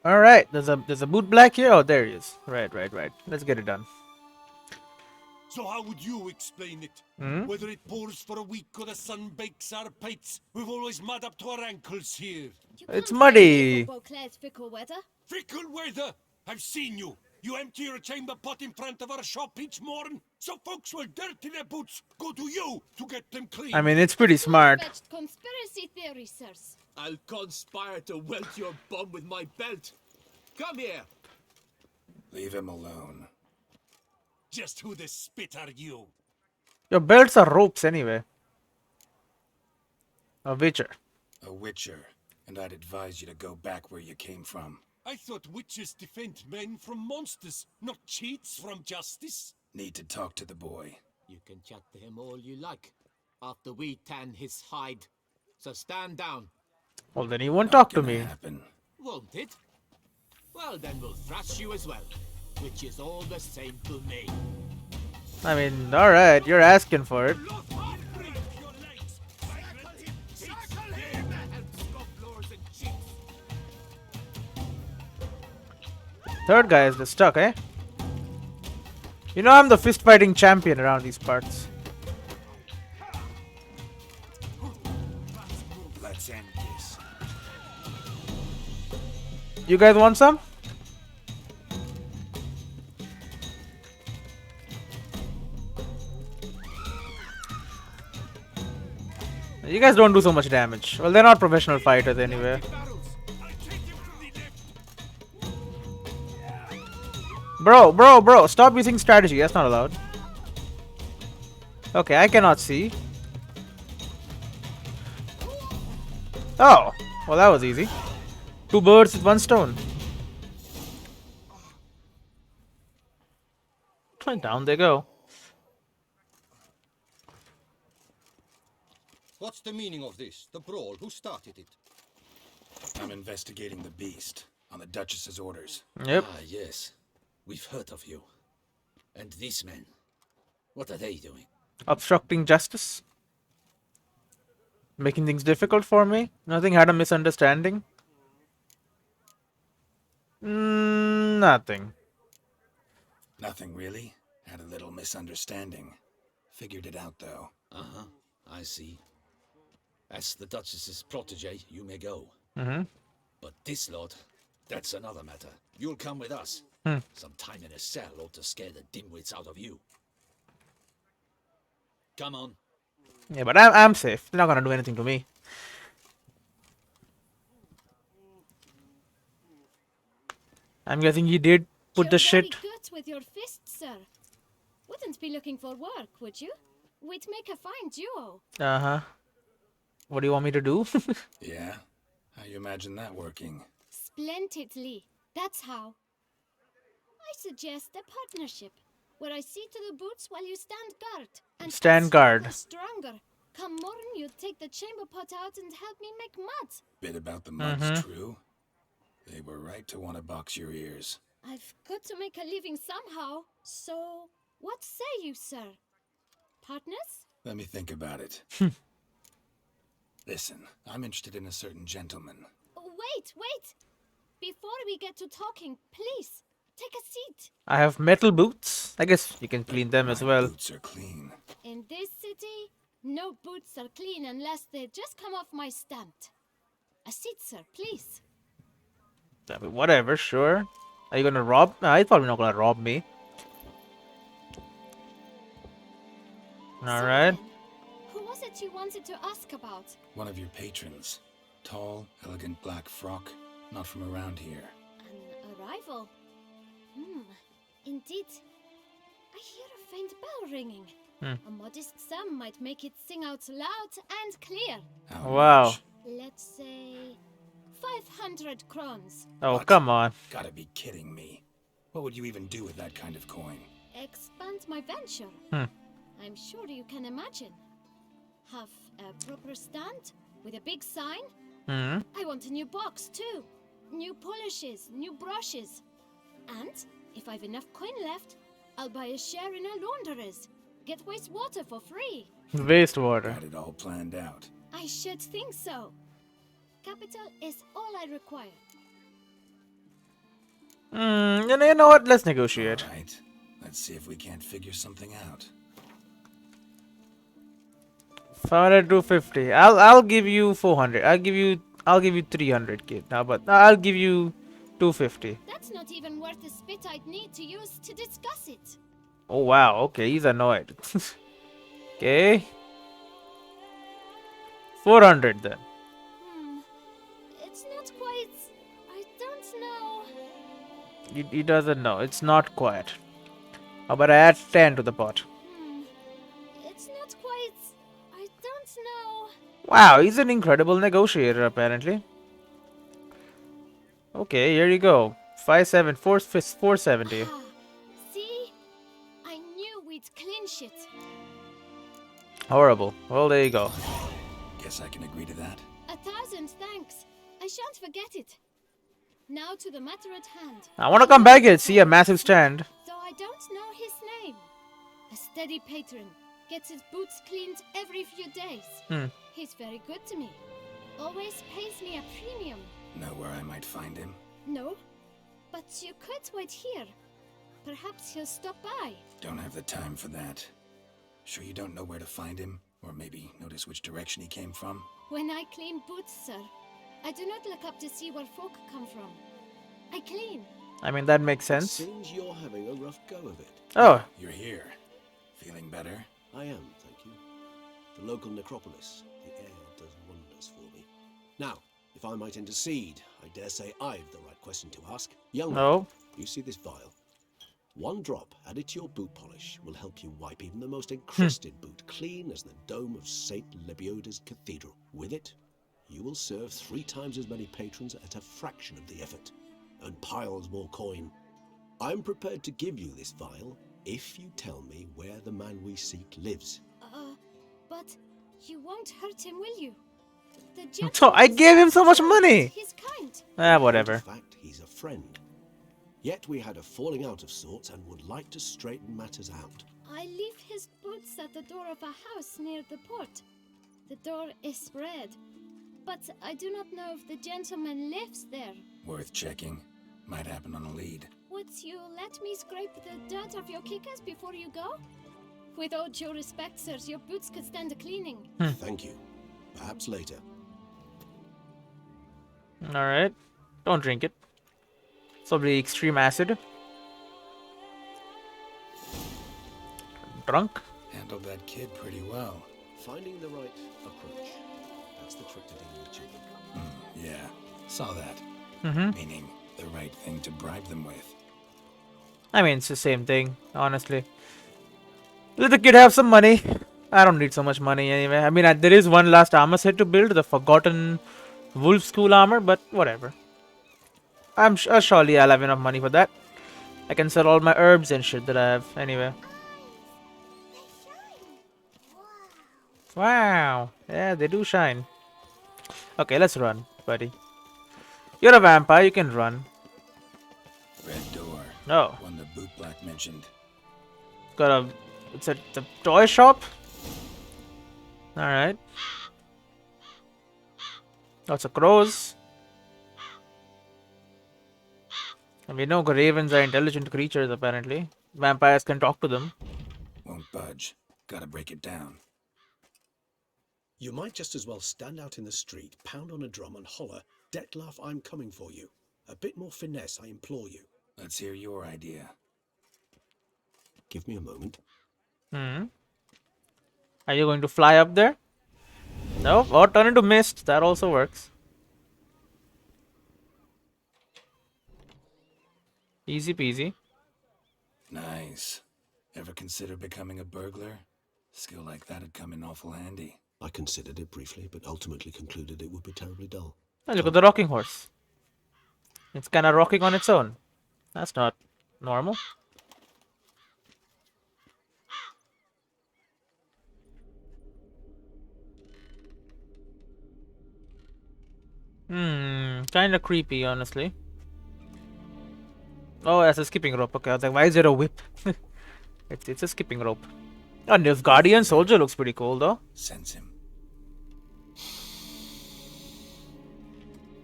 All right, there's a boot black here. Oh, there he is. Right. Let's get it done. So how would you explain it? Hmm? Whether it pours for a week or the sun bakes our pates, we've always mud up to our ankles here. You It's can't blame me for muddy. Beauclair's fickle weather. Fickle weather! I've seen you. You empty your chamber pot in front of our shop each morn, so folks will dirty their boots, go to you to get them I clean. mean, it's A pretty smart. full-fledged conspiracy theory, sirs. I'll conspire to welt your bum with my belt. Come here. Leave him alone. Just who the spit are you? Your belts are ropes anyway. A witcher. A witcher, and I'd advise you to go back where you came from. I thought witches defend men from monsters, not cheats from justice. Need to talk to the boy. You can chat to him all you like, after we tan his hide. So stand down. Well, then he won't Not talk to gonna me. happen. Won't it? Well, then we'll thrash you as well, which is all the same to me. I mean, all right, you're asking for it. Break your legs! Circle him! And scofflaws and cheats. Third guy is just stuck, eh? You know I'm the fist fighting champion around these parts. Let's end this. You guys want some? You guys don't do so much damage. Well, they're not professional fighters anyway. Bro, stop using strategy. That's not allowed. Okay, I cannot see. Oh, well, that was easy. Two birds with one stone. And down they go. What's the meaning of this? The brawl? Who started it? I'm investigating the beast, on the Duchess's orders. Yep. Ah, yes. We've heard of you. And these men, what are they doing? Obstructing justice. Making things difficult for me. Nothing had a misunderstanding. Nothing. Nothing really. Had a little misunderstanding. Figured it out though. Uh-huh, I see. As the Duchess's protege, you may go. Mm-hmm. But this lot, that's another matter. You'll come with us. Some time in a cell ought to scare the dimwits out of you. Come on. Yeah, but I'm safe. They're not gonna do anything to me. I'm guessing he did put You're the shit. very good with your fists, sir. Wouldn't be looking for work, would you? We'd make a fine duo. Uh-huh. What do you want me to do? Yeah? How you imagine that working? Splendidly. That's how. I suggest a partnership, where I see to the boots while you stand guard. And Stand as guard. you're stronger. Come morn, you take the chamber pot out and help me make mud. Bit about the mud's true. They were right to want to box your ears. I've got to make a living somehow. So, what say you, sir? Partners? Let me think about it. Listen, I'm interested in a certain gentleman. Wait! Before we get to talking, please, take a seat. I have metal boots. I guess you can clean them as My well. boots are clean. In this city, no boots are clean unless they just come off my stamp. A seat, sir, please. I mean, whatever, sure. Are you gonna rob? Nah, he's probably not gonna rob me. Alright. So then, who was it you wanted to ask about? One of your patrons. Tall, elegant black frock. Not from around here. An arrival? Indeed. I hear a faint bell ringing. A modest sum might make it sing out loud and clear. How Wow. much? Let's say 500 crowns. Oh, What? come on. Gotta be kidding me. What would you even do with that kind of coin? Expand my venture. I'm sure you can imagine. Have a proper stand with a big sign. I want a new box too. New polishes, new brushes. And if I've enough coin left, I'll buy a share in a launderer's. Get wastewater for free. Wastewater. Got it all planned out. I should think so. Capital is all I require. You know what? Let's negotiate. All right. Let's see if we can't figure something out. 500 to 50. I'll give you 400. I'll give you 300, kid. Now, but I'll give you 250. That's not even worth the spit I'd need to use to discuss it. Oh wow. Okay, he's annoyed. Okay. 400 then. It's not quite. I don't know. He doesn't know. It's not quiet. How about I add 10 to the pot? It's not quite. I don't know. Wow, he's an incredible negotiator apparently. Okay, here you go. 470. Ah, see? I knew we'd clinch it. Horrible. Well, there you go. Guess I can agree to that. 1,000 thanks. I shan't forget it. Now to the matter at hand. I want to come back here, see a massive stand. Though I don't know his name. A steady patron. Gets his boots cleaned every few days. He's very good to me. Always pays me a premium. Know where I might find him? No, but you could wait here. Perhaps he'll stop by. Don't have the time for that. Sure you don't know where to find him? Or maybe notice which direction he came from? When I clean boots, sir, I do not look up to see where folk come from. I clean. I mean, that makes sense. Seems you're having a rough go of it. Oh, You're here. Feeling better? I am, thank you. The local necropolis. The air does wonders for me. Now, if I might intercede, I dare say I've the right question to ask. Young man, no. you see this vial? One drop added to your boot polish will help you wipe even the most encrusted boot clean as the dome of St. Lebioda's cathedral. With it, you will serve 3 times as many patrons at a fraction of the effort, and piles more coin. I'm prepared to give you this vial if you tell me where the man we seek lives. But you won't hurt him, will you? The So I gave him so much gentleman money. He's kind. Whatever. In fact, he's a friend. Yet we had a falling out of sorts and would like to straighten matters out. I leave his boots at the door of a house near the port. The door is red, but I do not know if the gentleman lives there. Worth checking. Might happen on a lead. Would you let me scrape the dirt off your kickers before you go? With all due respect, sirs, your boots could stand a cleaning. Thank you. Perhaps later. Alright. Don't drink it. It's probably extreme acid. Drunk. Handled that kid pretty well. Finding the right approach. That's the trick to dealing with children. Yeah, saw that. Meaning the right thing to bribe them with. I mean, it's the same thing, honestly. Let the kid have some money. I don't need so much money anyway. I mean, there is one last armor set to build, the Forgotten Wolf School armor, but whatever. I'm surely I'll have enough money for that. I can sell all my herbs and shit that I have anyway. Wow. Yeah, they do shine. Okay, let's run, buddy. You're a vampire, you can run. Red door. No. One the boot black mentioned. It's a toy shop? Alright. Lots of crows. And we know ravens are intelligent creatures apparently. Vampires can talk to them. Won't budge. Gotta break it down. You might just as well stand out in the street, pound on a drum and holler, "Dettlaff, I'm coming for you." A bit more finesse, I implore you. Let's hear your idea. Give me a moment. Are you going to fly up there? No? Or turn into mist. That also works. Easy peasy. Nice. Ever consider becoming a burglar? Skill like that'd come in awful handy. I considered it briefly, but ultimately concluded it would be terribly dull. Oh, look at the rocking horse. It's kind of rocking on its own. That's not normal. Kind of creepy, honestly. Oh, that's a skipping rope. Okay, I was like, why is there a whip? it's a skipping rope. Oh, Nilfgaardian soldier looks pretty cool, though. Sense him.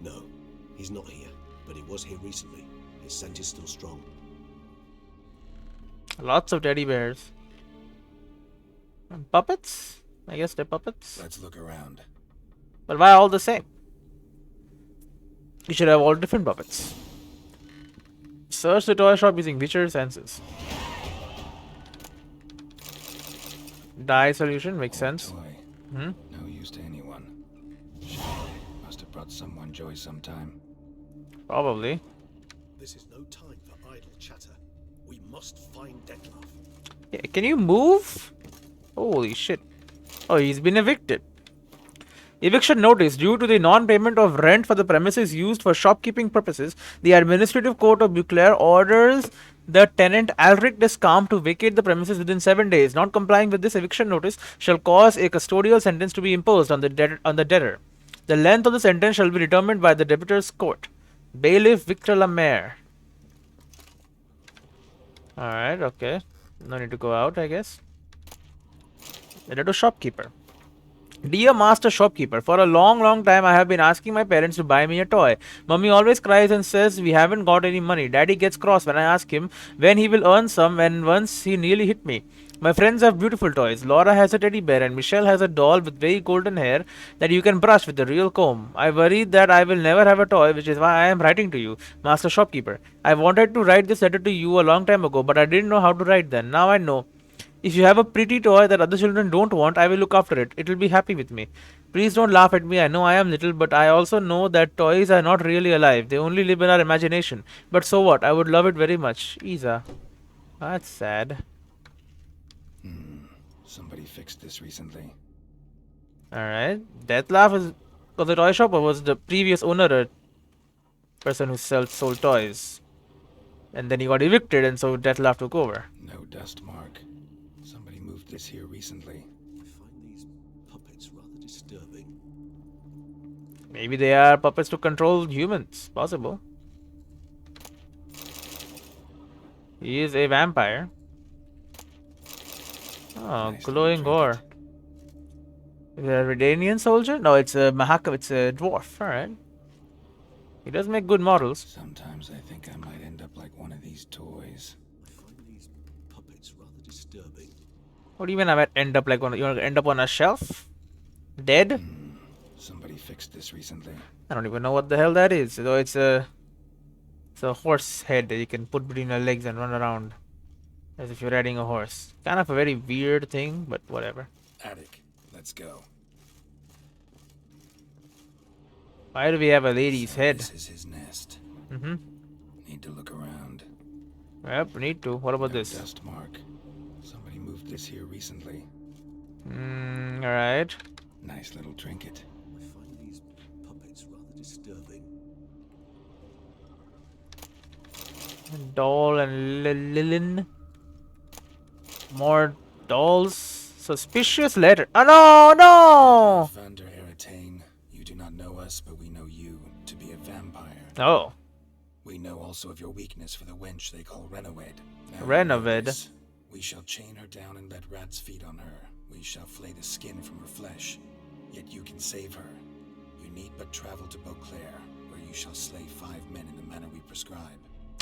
No, he's not here, but he was here recently. His scent is still strong. Lots of teddy bears. And puppets? I guess they're puppets. Let's look around. But why all the same? You should have all different puppets. Search the toy shop using Witcher senses. Dye solution makes sense. Toy. Hmm? No use to anyone. Shit. Must have brought someone joy sometime. Probably. This is no time for idle chatter. We must find Dettlaff. Yeah, can you move? Holy shit. Oh, he's been evicted. Eviction notice. Due to the non-payment of rent for the premises used for shopkeeping purposes, the Administrative Court of Beauclair orders the tenant Alric Descamps to vacate the premises within 7 days. Not complying with this eviction notice shall cause a custodial sentence to be imposed on the debtor. The length of the sentence shall be determined by the debitor's court. Bailiff Victor Lemaire. Alright, okay. No need to go out, I guess. Letter to shopkeeper. Dear Master Shopkeeper, for a long time I have been asking my parents to buy me a toy. Mummy always cries and says we haven't got any money. Daddy gets cross when I ask him when he will earn some, and once he nearly hit me. My friends have beautiful toys. Laura has a teddy bear and Michelle has a doll with very golden hair that you can brush with a real comb. I worry that I will never have a toy, which is why I am writing to you, Master Shopkeeper. I wanted to write this letter to you a long time ago, but I didn't know how to write then. Now I know. If you have a pretty toy that other children don't want, I will look after it. It will be happy with me. Please don't laugh at me. I know I am little, but I also know that toys are not really alive. They only live in our imagination. But so what? I would love it very much. Isa. That's sad. Somebody fixed this recently. Alright. Dettlaff is of the toy shop, or was the previous owner a person who sold toys? And then he got evicted and so Dettlaff took over. No dust mark. Somebody moved this here recently. I find these puppets rather disturbing. Maybe they are puppets to control humans. Possible. He is a vampire. Oh, Nice glowing little gore. Is it a Redanian soldier? No, it's a it's a dwarf. Alright. He does make good models. Sometimes I think I might end up like one of these toys. I find these puppets rather disturbing. What do you mean I might end up like one? You want to end up on a shelf? Dead? Somebody fixed this recently. I don't even know what the hell that is. So it's a horse head that you can put between your legs and run around as if you're riding a horse. Kind of a very weird thing, but whatever. Attic. Let's go. Why do we have a lady's So head? This is his nest. Mm-hmm. Need to look around. Yep, need to. What about No this? dust mark. Somebody moved this here recently. Alright. Nice little trinket. I find these puppets rather disturbing. Doll and Lilin. More dolls. Suspicious letter. Oh no! Vander Eritane, you do not know us, but we know you to be a vampire. No! Oh. We know also of your weakness for the wench they call Renowed. Now Renowed. notice, we shall chain her down and let rats feed on her. We shall flay the skin from her flesh. Yet you can save her. You need but travel to Beauclair, where you shall slay 5 men in the manner we prescribe.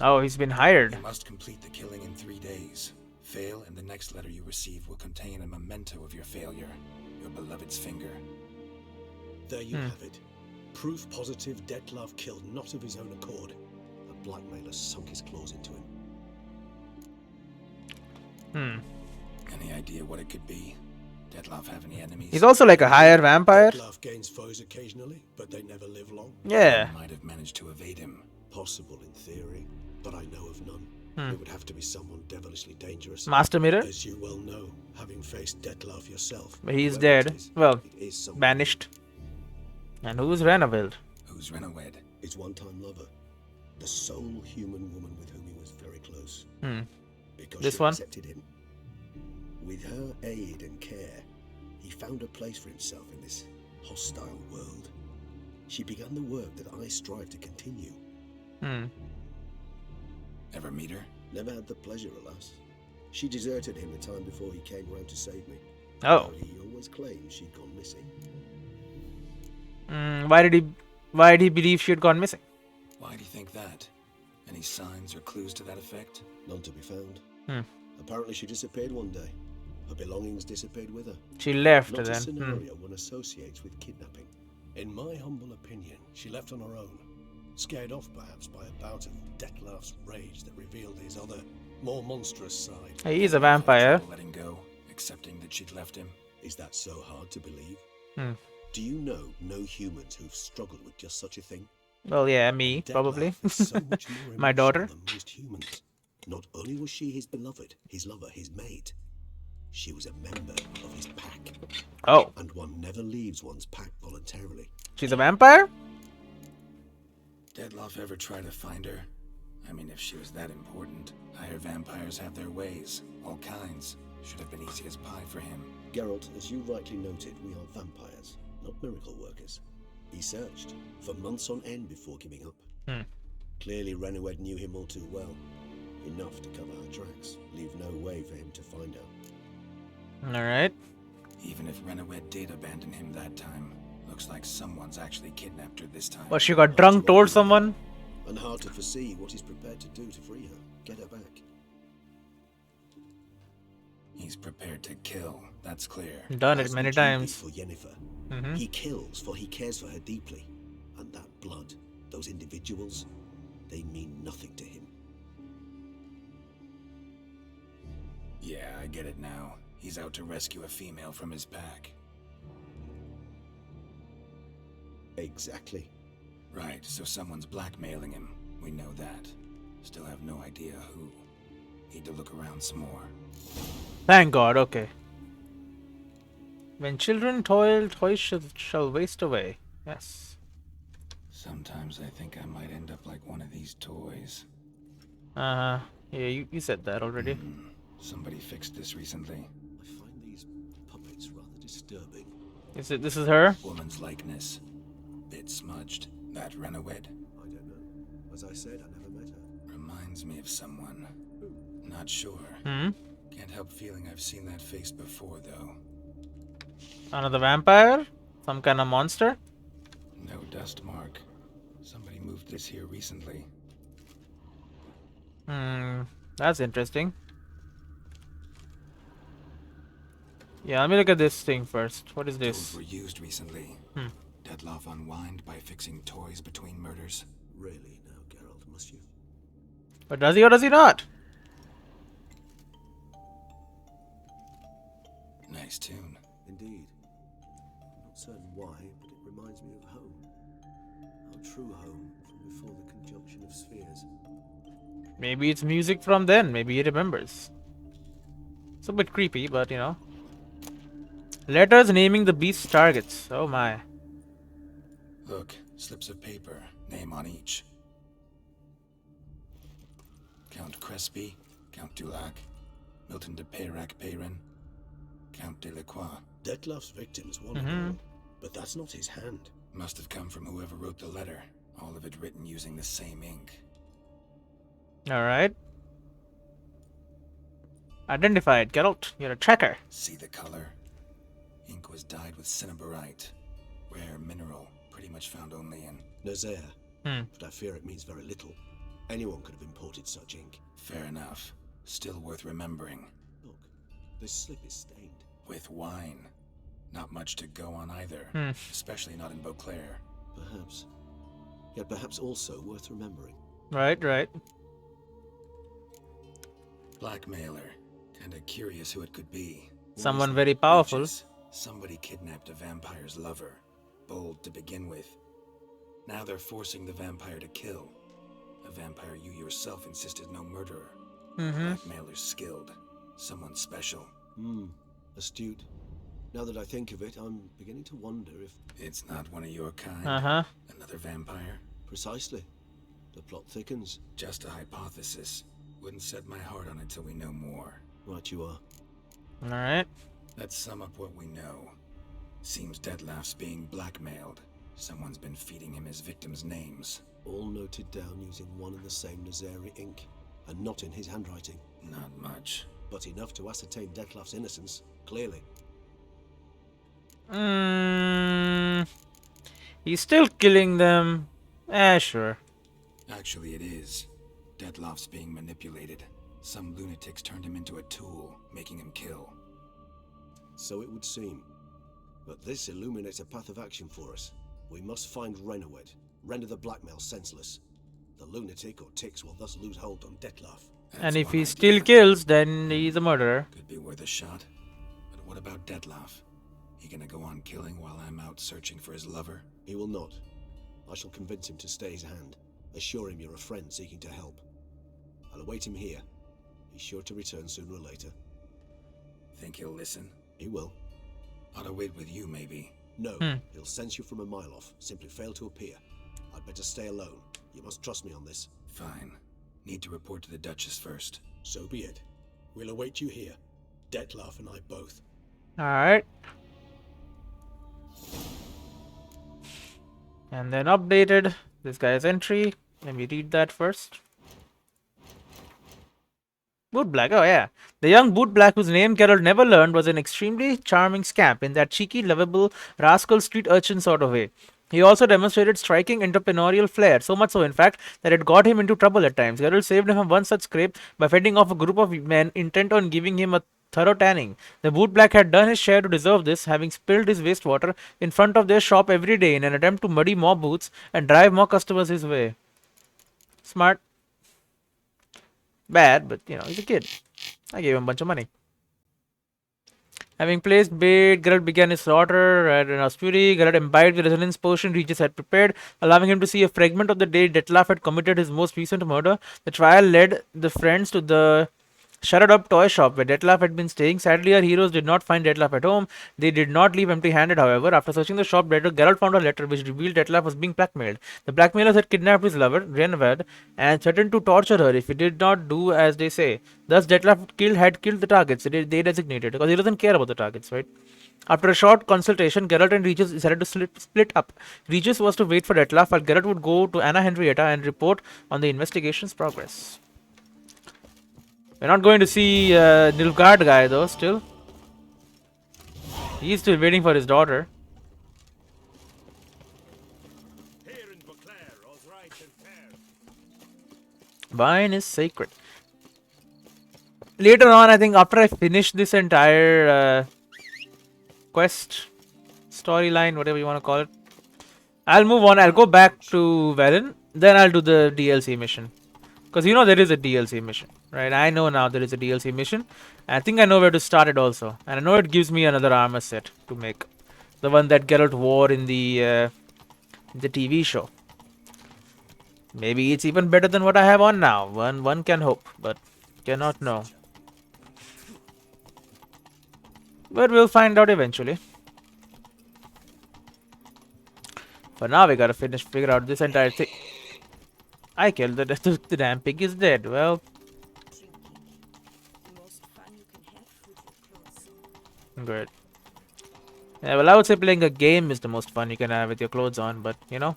Oh, he's been hired. You must complete the killing in 3 days. Fail, and the next letter you receive will contain a memento of your failure. Your beloved's finger. There you have it. Proof positive Dettlaff killed not of his own accord. A blackmailer sunk his claws into him. Any idea what it could be? Dettlaff have any enemies? He's also like a higher vampire. Dettlaff gains foes occasionally, but they never live long. Yeah. Might have managed to evade him. Possible in theory, but I know of none. It would have to be someone devilishly dangerous. Master Mirror. As you well know, having faced Dettlaff yourself. But he's whoever it dead. is, Well, it is someone banished. And who's Renaveld? Who's Renowed? his one-time lover, the sole human woman with whom he was very close. Because This she one? accepted him. With her aid and care, he found a place for himself in this hostile world. She began the work that I strive to continue. Ever meet her? Never had the pleasure, alas. She deserted him a time before he came round to save me. Oh. But he always claimed she'd gone missing. Why did he believe she had gone missing? Why do you think that? Any signs or clues to that effect? None to be found. Hmm. Apparently she disappeared one day. Her belongings disappeared with her. She left Not a then. scenario one associates with kidnapping. In my humble opinion, she left on her own. Scared off perhaps by a bout of Detlef's rage that revealed his other, more monstrous side. He is a vampire. Trouble letting go, accepting that she'd left him. Is that so hard to believe? Hmm. Do you know no humans who've struggled with just such a thing? Well, yeah, me, probably. Detlef is so much more My daughter. emotional than most humans. Not only was she his beloved, his lover, his mate, she was a member of his pack. Oh, And one never leaves one's pack voluntarily. she's a vampire? Detlef ever try to find her? I mean, if she was that important. I hear vampires have their ways, all kinds. Should have been easy as pie for him. Geralt, as you rightly noted, we are vampires, not miracle workers. He searched for months on end before giving up. Clearly, Renowed knew him all too well. Enough to cover her tracks, leave no way for him to find her. Alright. Even if Renowed did abandon him that time, looks like someone's actually kidnapped her this time. But she got drunk, told someone? And hard to foresee what he's prepared to do to free her, get her back. He's prepared to kill, that's clear. Done it As many would you be times. For Yennefer. He kills for he cares for her deeply. And that blood, those individuals, they mean nothing to him. Yeah, I get it now. He's out to rescue a female from his pack. Exactly. Right, so someone's blackmailing him. We know that. Still have no idea who. Need to look around some more. Thank God, okay. When children toil, toys shall waste away. Yes. Sometimes I think I might end up like one of these toys. Uh-huh. Yeah, you said that already. Somebody fixed this recently. I find these puppets rather disturbing. This is her? Woman's likeness. Bit smudged. That Renowed? I don't know. As I said, I never met her. Reminds me of someone. Not sure. Can't help feeling I've seen that face before, though. Another vampire? Some kind of monster? No dust mark. Somebody moved this here recently. That's interesting. Yeah, let me look at this thing first. What is Tools this? were used recently. Detlef unwind by fixing toys between murders. Really, now, Geralt, must you? But does he or does he not? Nice tune. Indeed. Not certain why, but it reminds me of home. Our true home from before the conjunction of spheres. Maybe it's music from then. Maybe he remembers. It's a bit creepy, but you know. Letters naming the beast's targets. Oh my. Look, slips of paper, name on each. Count Crespi, Count Dulac, Milton de Peyrac-Peyrin, Count de Lacroix. Detlef's victims wanted but that's not his hand. Must have come from whoever wrote the letter, all of it written using the same ink. Alright. Identified. Geralt, you're a tracker. See the color? Ink was dyed with cinnabarite. Rare mineral, pretty much found only in... Nazaire. But I fear it means very little. Anyone could have imported such ink. Fair enough. Still worth remembering. Look, this slip is stained. With wine. Not much to go on either. Especially not in Beauclair. Perhaps. Yet perhaps also worth remembering. Right. Blackmailer. Kinda curious who it could be. Someone very powerful. Witches. Somebody kidnapped a vampire's lover. Bold to begin with. Now they're forcing the vampire to kill. A vampire you yourself insisted no murderer. Blackmailer's skilled. Someone special. Astute. Now that I think of it, I'm beginning to wonder if... It's not one of your kind. Another vampire? Precisely. The plot thickens. Just a hypothesis. Wouldn't set my heart on it till we know more. Right you are. Alright. Let's sum up what we know. Seems Detlef's being blackmailed. Someone's been feeding him his victims' names. All noted down using one and the same Nazari ink. And not in his handwriting. Not much. But enough to ascertain Detlef's innocence, clearly. He's still killing them. Sure. Actually, it is. Detlof's being manipulated. Some lunatics turned him into a tool, making him kill. So it would seem. But this illuminates a path of action for us. We must find Renowed, render the blackmail senseless. The lunatic or ticks will thus lose hold on Detlof. And if one he still idea. kills, then he's a murderer. Could be worth a shot. But what about Detlof? He gonna go on killing while I'm out searching for his lover? He will not. I shall convince him to stay his hand. Assure him you're a friend seeking to help. I'll await him here. He's sure to return sooner or later. Think he'll listen? He will. Ought to wait with you, maybe. No, he'll sense you from a mile off. Simply fail to appear. I'd better stay alone. You must trust me on this. Fine. Need to report to the Duchess first. So be it. We'll await you here. Detlof and I both. Alright. And then updated this guy's entry. Let me read that first. Boot Black, oh yeah. The young Boot Black, whose name Geralt never learned, was an extremely charming scamp in that cheeky, lovable, rascal street urchin sort of way. He also demonstrated striking entrepreneurial flair, so much so in fact that it got him into trouble at times. Geralt saved him from one such scrape by fending off a group of men intent on giving him a thorough tanning. The Boot Black had done his share to deserve this, having spilled his wastewater in front of their shop every day in an attempt to muddy more boots and drive more customers his way. Smart. Bad, but you know, he's a kid. I gave him a bunch of money. Having placed bait, Geralt began his slaughter at Rasputi. Geralt imbibed the resonance potion Regis had prepared, allowing him to see a fragment of the day Detlof had committed his most recent murder. The trial led the friends to the shuttered up toy shop where Detlof had been staying. Sadly, our heroes did not find Detlof at home. They did not leave empty-handed, however. After searching the shop later, Geralt found a letter which revealed Detlof was being blackmailed. The blackmailers had kidnapped his lover, Renowed, and threatened to torture her if he did not do as they say. Thus, Detlof had killed the targets they designated, because he doesn't care about the targets, right? After a short consultation, Geralt and Regis decided to split up. Regis was to wait for Detlof, while Geralt would go to Anna Henrietta and report on the investigation's progress. We're not going to see Nilfgaard guy though, still. He's still waiting for his daughter. Wine is sacred. Later on, I think after I finish this entire quest, storyline, whatever you want to call it, I'll move on. I'll go back to Velen. Then I'll do the DLC mission. Because you know there is a DLC mission, right? I know now there is a DLC mission. I think I know where to start it also. And I know it gives me another armor set to make. The one that Geralt wore in the TV show. Maybe it's even better than what I have on now. One can hope, but cannot know. But we'll find out eventually. For now, we gotta figure out this entire thing. I killed the damn pig is dead. Well, good. Yeah, well, I would say playing a game is the most fun you can have with your clothes on, but you know,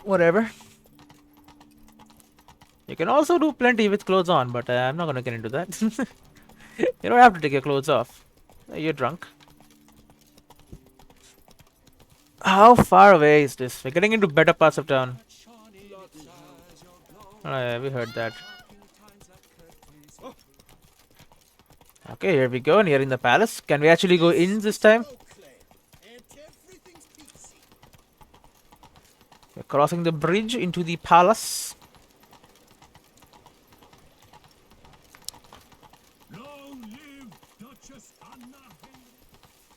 whatever. You can also do plenty with clothes on, but I'm not gonna get into that. You don't have to take your clothes off. You're drunk. How far away is this? We're getting into better parts of town. Oh yeah, we heard that. Okay, here we go, and here in the palace. Can we actually go in this time? We're crossing the bridge into the palace.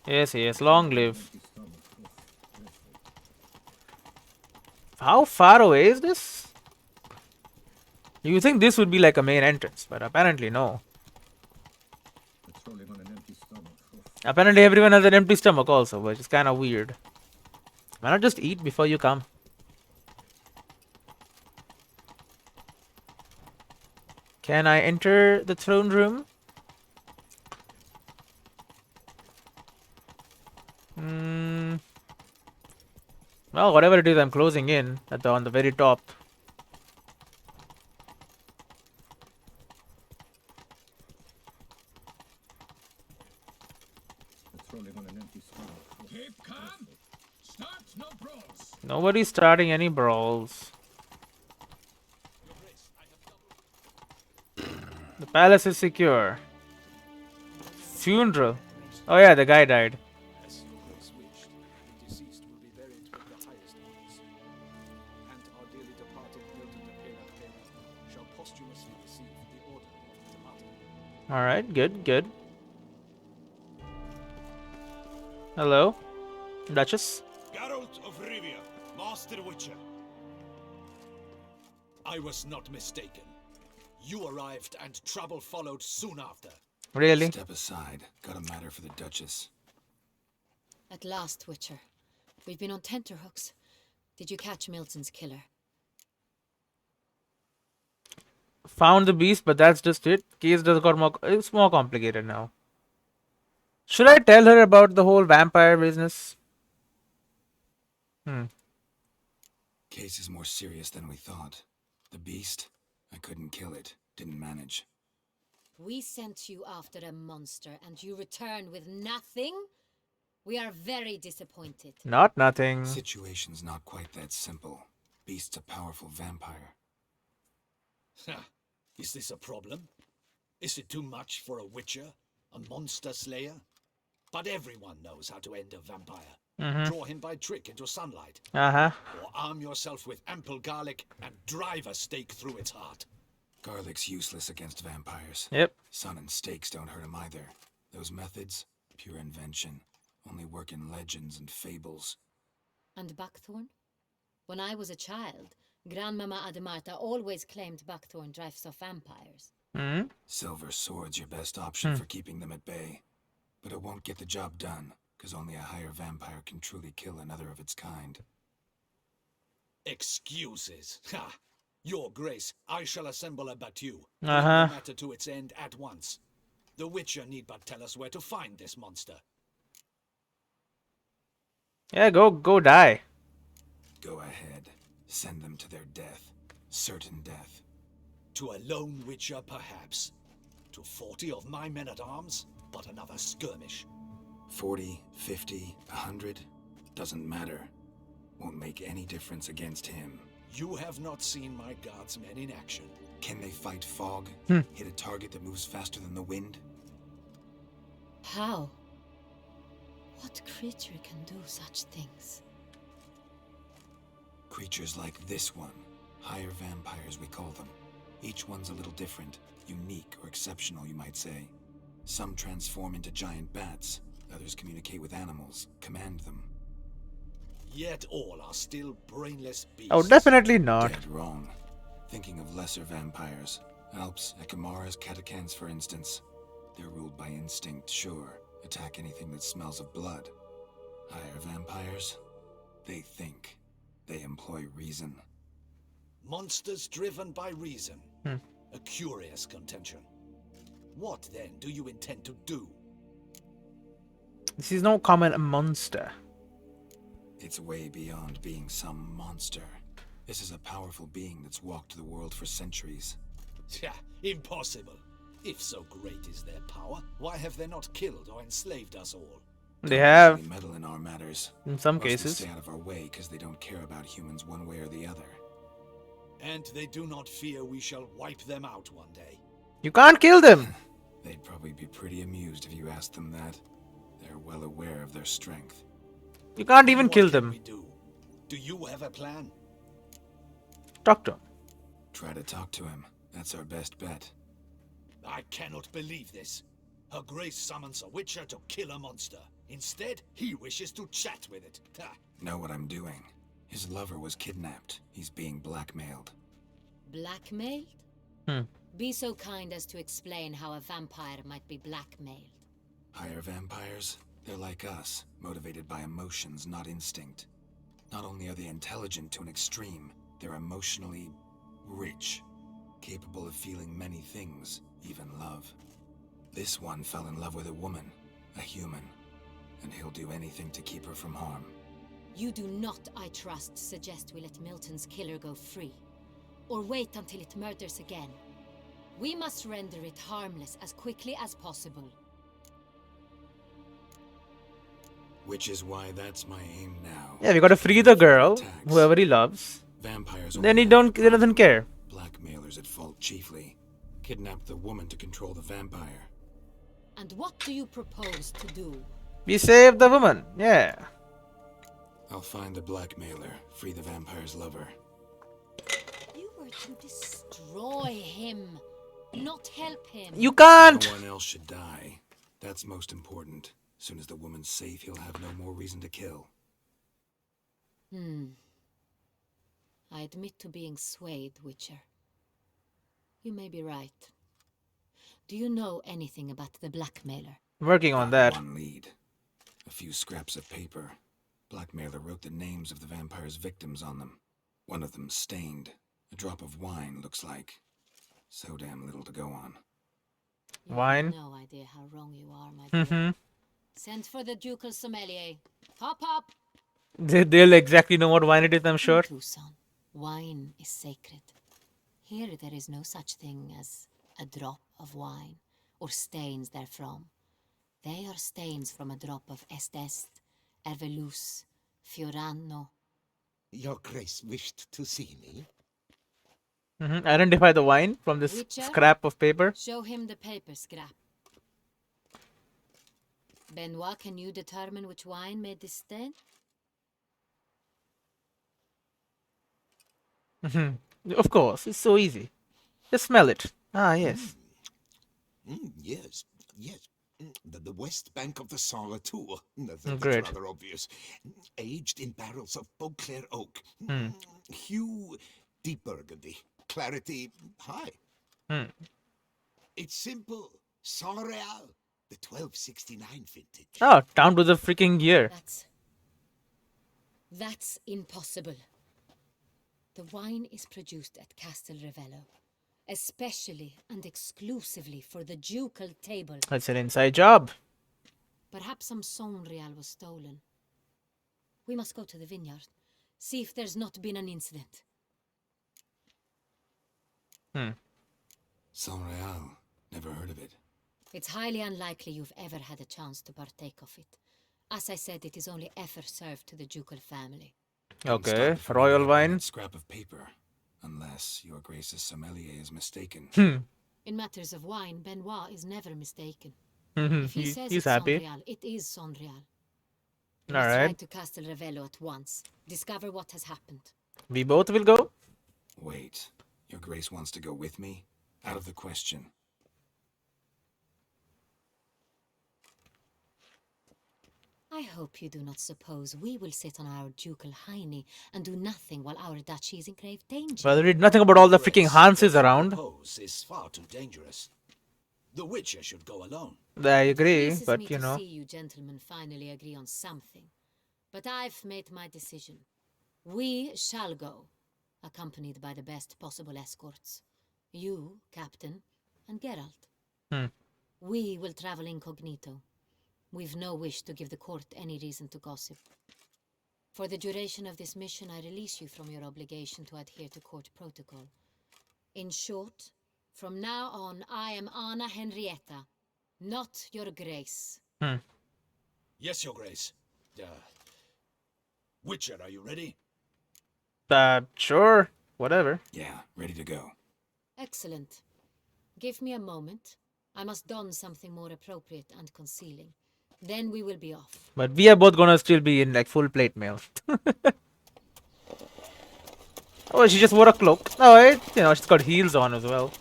Yes, long live. How far away is this? You think this would be like a main entrance, but apparently no. Apparently everyone has an empty stomach also, which is kind of weird. Why not just eat before you come? Can I enter the throne room? Well, whatever it is, I'm closing in at on the very top. Keep calm. Start no brawls. Nobody's starting any brawls. The palace is secure. Funeral. Oh yeah, the guy died. As your grace wished, the deceased will be buried with the highest honors. And our dearly departed Milton de Pera shall posthumously receive the order of the Martyr. Alright, good, good. Hello, Duchess. Geralt of Rivia, Master Witcher. I was not mistaken. You arrived and trouble followed soon after. Really? Step aside. Got a matter for the Duchess. At last, Witcher. We've been on tenterhooks. Did you catch Milton's killer? Found the beast, but that's just it. Case does got more. It's more complicated now. Should I tell her about the whole vampire business? Case is more serious than we thought. The beast? I couldn't kill it. Didn't manage. We sent you after a monster, and you returned with nothing? We are very disappointed. Not nothing. Situation's not quite that simple. Beast's a powerful vampire. Is this a problem? Is it too much for a witcher? A monster slayer? But everyone knows how to end a vampire. Draw him by trick into sunlight. Uh-huh. Or arm yourself with ample garlic and drive a stake through its heart. Garlic's useless against vampires. Yep. Sun and stakes don't hurt him either. Those methods, pure invention. Only work in legends and fables. And buckthorn? When I was a child, Grandmama Ademarta always claimed buckthorn drives off vampires. Silver sword's your best option for keeping them at bay. But it won't get the job done, because only a higher vampire can truly kill another of its kind. Excuses. Ha! Your Grace, I shall assemble a battue. Bring Uh-huh. the matter to its end at once. The Witcher need but tell us where to find this monster. Yeah, go die. Go ahead. Send them to their death. Certain death. To a lone Witcher, perhaps. To 40 of my men-at-arms, but another skirmish. 40, 50, 100, doesn't matter. Won't make any difference against him. You have not seen my guardsmen in action. Can they fight fog? Hit a target that moves faster than the wind? How? What creature can do such things? Creatures like this one. Higher vampires, we call them. Each one's a little different. Unique or exceptional, you might say. Some transform into giant bats. Others communicate with animals, command them. Yet all are still brainless beasts. Oh, definitely not. Dead wrong. Thinking of lesser vampires. Alps, Ekamaras, Catacans, for instance. They're ruled by instinct, sure. Attack anything that smells of blood. Higher vampires? They think. They employ reason. Monsters driven by reason. A curious contention. What then do you intend to do? This is no common monster. It's way beyond being some monster. This is a powerful being that's walked the world for centuries. Yeah, impossible. If so great is their power, why have they not killed or enslaved us all? They have, They meddle in our matters. in some Mostly cases. stay out of our way because they don't care about humans one way or the other. And they do not fear we shall wipe them out one day. You can't kill them. They'd probably be pretty amused if you asked them that. They're well aware of their strength. You can't even What kill can them. we do? Do you have a plan? Talk to him. Try to talk to him. That's our best bet. I cannot believe this. Her Grace summons a Witcher to kill a monster. Instead, he wishes to chat with it. Ha. Know what I'm doing. His lover was kidnapped. He's being blackmailed. Blackmailed? Be so kind as to explain how a vampire might be blackmailed. Higher vampires? They're like us, motivated by emotions, not instinct. Not only are they intelligent to an extreme, they're emotionally rich, capable of feeling many things, even love. This one fell in love with a woman, a human, and he'll do anything to keep her from harm. You do not, I trust, suggest we let Milton's killer go free. Or wait until it murders again. We must render it harmless as quickly as possible. Which is why that's my aim now. Yeah, we gotta free the girl, whoever he loves. Vampires Then only he have doesn't care. blackmailers at fault chiefly. Kidnap the woman to control the vampire. And what do you propose to do? We save the woman. Yeah. I'll find the blackmailer, free the vampire's lover. You were to destroy him, not help him. You can't. No one else should die. That's most important. As soon as the woman's safe, he'll have no more reason to kill. I admit to being swayed, Witcher. You may be right. Do you know anything about the blackmailer? Working on that. One lead. A few scraps of paper. Blackmailer wrote the names of the vampire's victims on them. One of them stained. A drop of wine, looks like. So damn little to go on. You Wine? have no idea how wrong you are, my dear. Send for the ducal sommelier. Hop, hop. They'll exactly know what wine it is, I'm sure. Tucson, wine is sacred. Here there is no such thing as a drop of wine, or stains therefrom. They are stains from a drop of Estest, Ervelus, Fiorano. Your Grace wished to see me? Identify the wine from this Witcher? scrap of paper. Show him the paper scrap. Benoit, can you determine which wine made this stain? Of course, it's so easy. Just smell it. Ah, yes. Yes, yes. The west bank of the Saar too. That's Great. rather obvious. Aged in barrels of Beauclair oak. Hue, deep burgundy. Clarity, high. It's simple. Saint Real, the 1269 vintage. Oh, down to the freaking year. That's impossible. The wine is produced at Castel Revello, especially and exclusively for the ducal table. That's an inside job. Perhaps some Saint Real was stolen. We must go to the vineyard, see if there's not been an incident. Saint Real. Never heard of it. It's highly unlikely you've ever had a chance to partake of it. As I said, it is only ever served to the ducal family. Okay, royal wine. Scrap of paper. Unless your Grace's sommelier is mistaken. In matters of wine, Benoit is never mistaken. Mhm, If he says he's it's happy. Saint Real, it is Saint Real. All Let's right. ride to Castel Revello at once. Discover what has happened. We both will go. Wait. Your Grace wants to go with me? Out of the question. I hope you do not suppose we will sit on our ducal hiney and do nothing while our duchy is in grave danger. Well, read nothing about all the freaking Hanses around. Propose is far too dangerous. The Witcher should go alone. I agree, Pleases but me you to know. see you gentlemen finally agree on something. But I've made my decision. We shall go, accompanied by the best possible escorts. You, Captain, and Geralt. We will travel incognito. We've no wish to give the court any reason to gossip. For the duration of this mission, I release you from your obligation to adhere to court protocol. In short, from now on, I am Anna Henrietta, not your Grace. Yes, Your Grace. Witcher, are you ready? Sure. Whatever. Yeah, ready to go. Excellent. Give me a moment. I must don something more appropriate and concealing. Then we will be off. But we are both gonna still be in like full plate mail. Oh, she just wore a cloak. Oh, she's got heels on as well.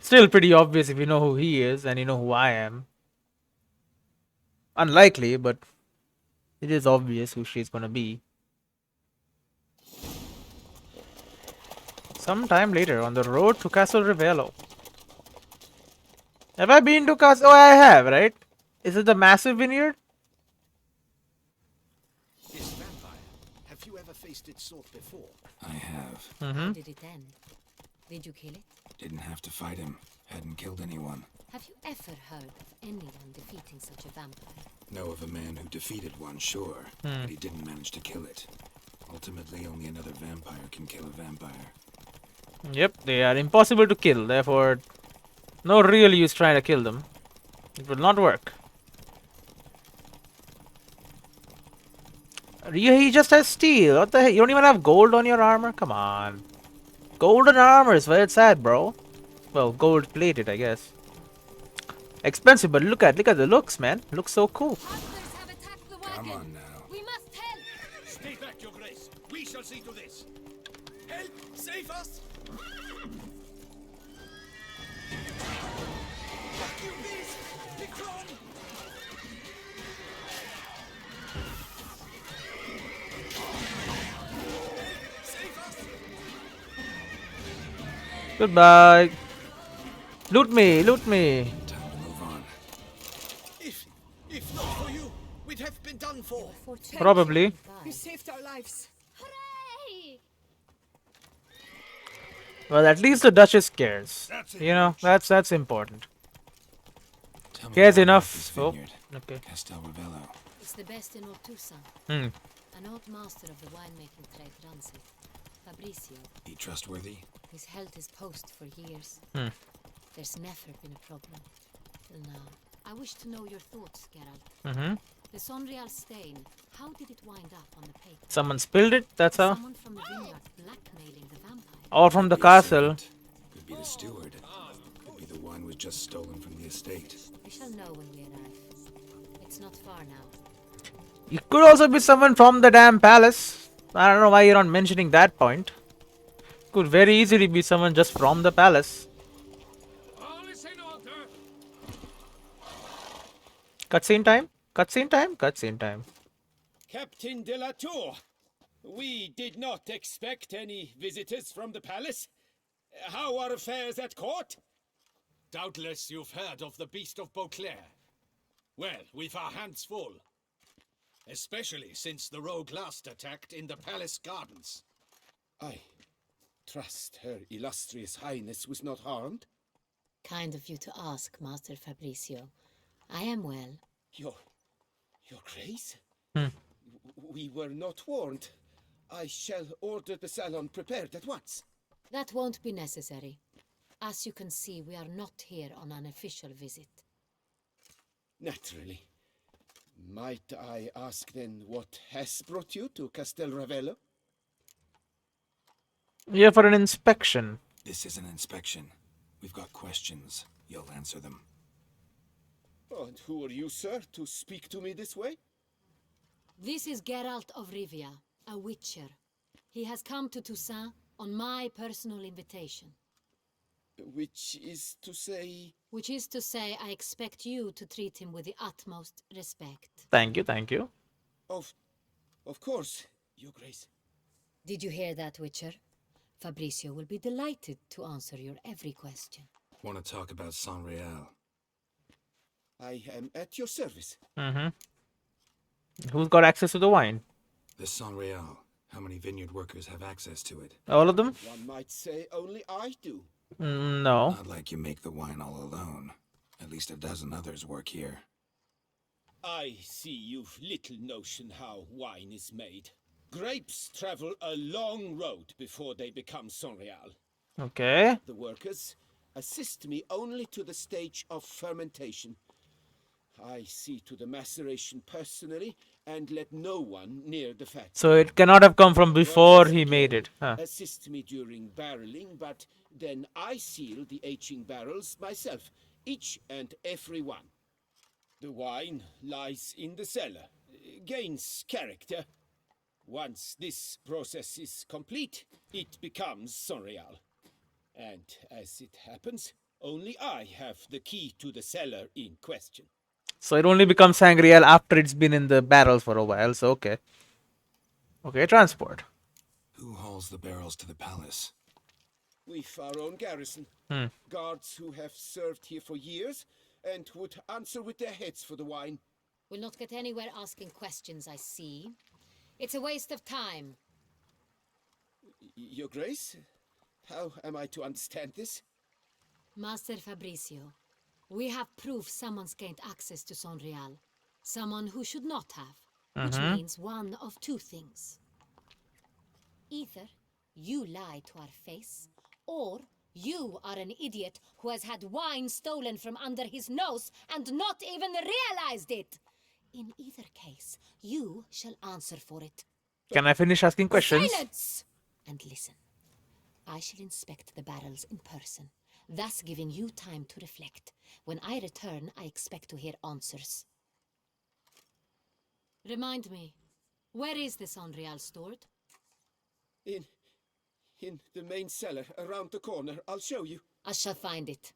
Still pretty obvious if you know who he is and you know who I am. Unlikely, but it is obvious who she's gonna be. Sometime later on the road to Castle Revello. Have I been to Castle? Oh, I have, right? Is it the massive vineyard? This vampire. Have you ever faced its sort before? I have. How did it end? Did you kill it? Didn't have to fight him. Hadn't killed anyone. Have you ever heard of anyone defeating such a vampire? Know of a man who defeated one, sure. But he didn't manage to kill it. Ultimately, only another vampire can kill a vampire. Yep, they are impossible to kill, therefore no real use trying to kill them. It will not work. He just has steel. What the heck? You don't even have gold on your armor? Come on. Golden armor is where it's at, bro. Well, gold plated, I guess. Expensive, but look at the looks, man. Looks so cool. Others have attacked the wagon. Come on now. We must help. Stay back, Your Grace. We shall see to this. Help! Save us! Fuck you, beast! Be gone! Save us! Goodbye. Loot me, loot me. Time to move on. If not for you, we'd have been done for. Probably. You saved our lives. Hooray! Well, at least the Duchess cares. That's it, You know, Duchess. that's important. Tell me Cares more about enough. this Oh, vineyard. okay. Castel Ravello. It's the best in Ortusa. Hmm. An old master of the winemaking trade runs it. Fabricio. He trustworthy? He's held his post for years. Hmm. There's never been a problem. Till now. I wish to know your thoughts, Geralt. Mm-hmm. The Sonreal stain, how did it wind up on the paper? Someone spilled it, that's how. Someone from the vineyard blackmailing the vampire. Or from the Could be a castle. servant. Could be the steward. Could be the wine was just stolen from the estate. We shall know when we arrive. It's not far now. It could also be someone from the damn palace. I don't know why you're not mentioning that point. Could very easily be someone just from the palace. All is in order. Cutscene time? Cutscene time? Cutscene time. Captain de la Tour, we did not expect any visitors from the palace. How are affairs at court? Doubtless you've heard of the Beast of Beauclair. Well, we've our hands full. Especially since the rogue last attacked in the palace gardens. I trust Her Illustrious Highness was not harmed. Kind of you to ask, Master Fabricio. I am well. Your Grace? Hmm. We were not warned. I shall order the salon prepared at once. That won't be necessary. As you can see, we are not here on an official visit. Naturally. Might I ask then what has brought you to Castel Ravello? Yeah, for an inspection. This is an inspection. We've got questions. You'll answer them. Oh, and who are you, sir, to speak to me this way? This is Geralt of Rivia, a witcher. He has come to Toussaint on my personal invitation. Which is to say... Which is to say, I expect you to treat him with the utmost respect. Thank you, thank you. Of course, Your Grace. Did you hear that, Witcher? Fabricio will be delighted to answer your every question. Want to talk about Sonreal? I am at your service. Mm-hmm. Who's got access to the wine? The Sonreal. How many vineyard workers have access to it? All of them? One might say only I do. No. Not like you make the wine all alone. At least a dozen others work here. I see you've little notion how wine is made. Grapes travel a long road before they become Sonreal. Okay. The workers assist me only to the stage of fermentation. I see to the maceration personally and let no one near the fat. So it cannot have come from before Workers he again made it. Huh. Assist me during barreling, but then I seal the aging barrels myself, each and every one. The wine lies in the cellar, gains character. Once this process is complete, it becomes Sonreal. And as it happens, only I have the key to the cellar in question. So it only becomes sangria after it's been in the barrels for a while, so okay. Okay, transport. Who hauls the barrels to the palace? We've our own garrison. Guards who have served here for years and would answer with their heads for the wine. We'll not get anywhere asking questions, I see. It's a waste of time. Your Grace, how am I to understand this? Master Fabricio, we have proof someone's gained access to Sonreal. Someone who should not have. Which means one of two things. Either you lie to our face, or you are an idiot who has had wine stolen from under his nose and not even realized it. In either case, you shall answer for it. Can I finish asking questions? Silence! And listen. I shall inspect the barrels in person, thus giving you time to reflect. When I return, I expect to hear answers. Remind me, where is this Unreal stored? In the main cellar, around the corner. I'll show you. I shall find it.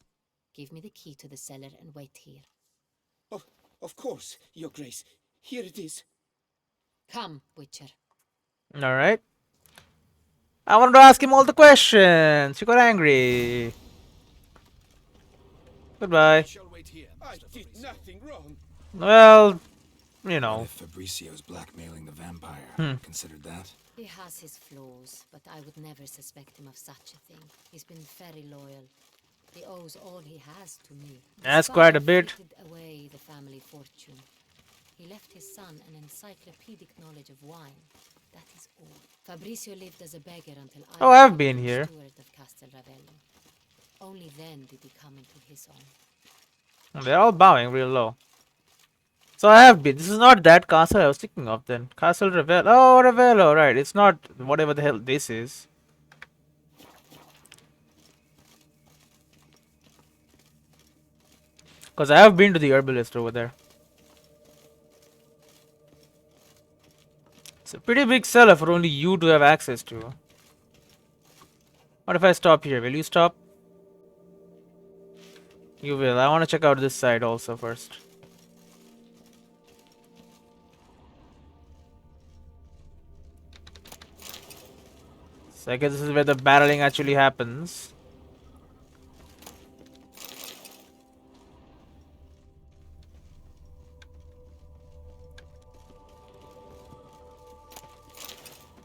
Give me the key to the cellar and wait here. Oh, of course, Your Grace. Here it is. Come, Witcher. Alright. I wanted to ask him all the questions. You got angry. Goodbye. Shall wait here. I Mr. did Fabrizio. nothing wrong. Well, you What know. if Fabricio's blackmailing the vampire? Considered that? He has his flaws, but I would never suspect him of such a thing. He's been very loyal. He owes all he has to me. That's Spy quite a bit. frittered away the family fortune. He left his son an encyclopedic knowledge of wine. That is all. Fabricio lived as a beggar until I Oh, I've was been the here. steward of Castel Ravello. Only then did he come into his own. They're all bowing real low. So I have been. This is not that castle I was thinking of then. Castle Ravello. Oh, Ravello, right. It's not whatever the hell this is. Because I have been to the herbalist over there. It's a pretty big cellar for only you to have access to. What if I stop here? Will you stop? You will. I want to check out this side also first. So I guess this is where the barreling actually happens.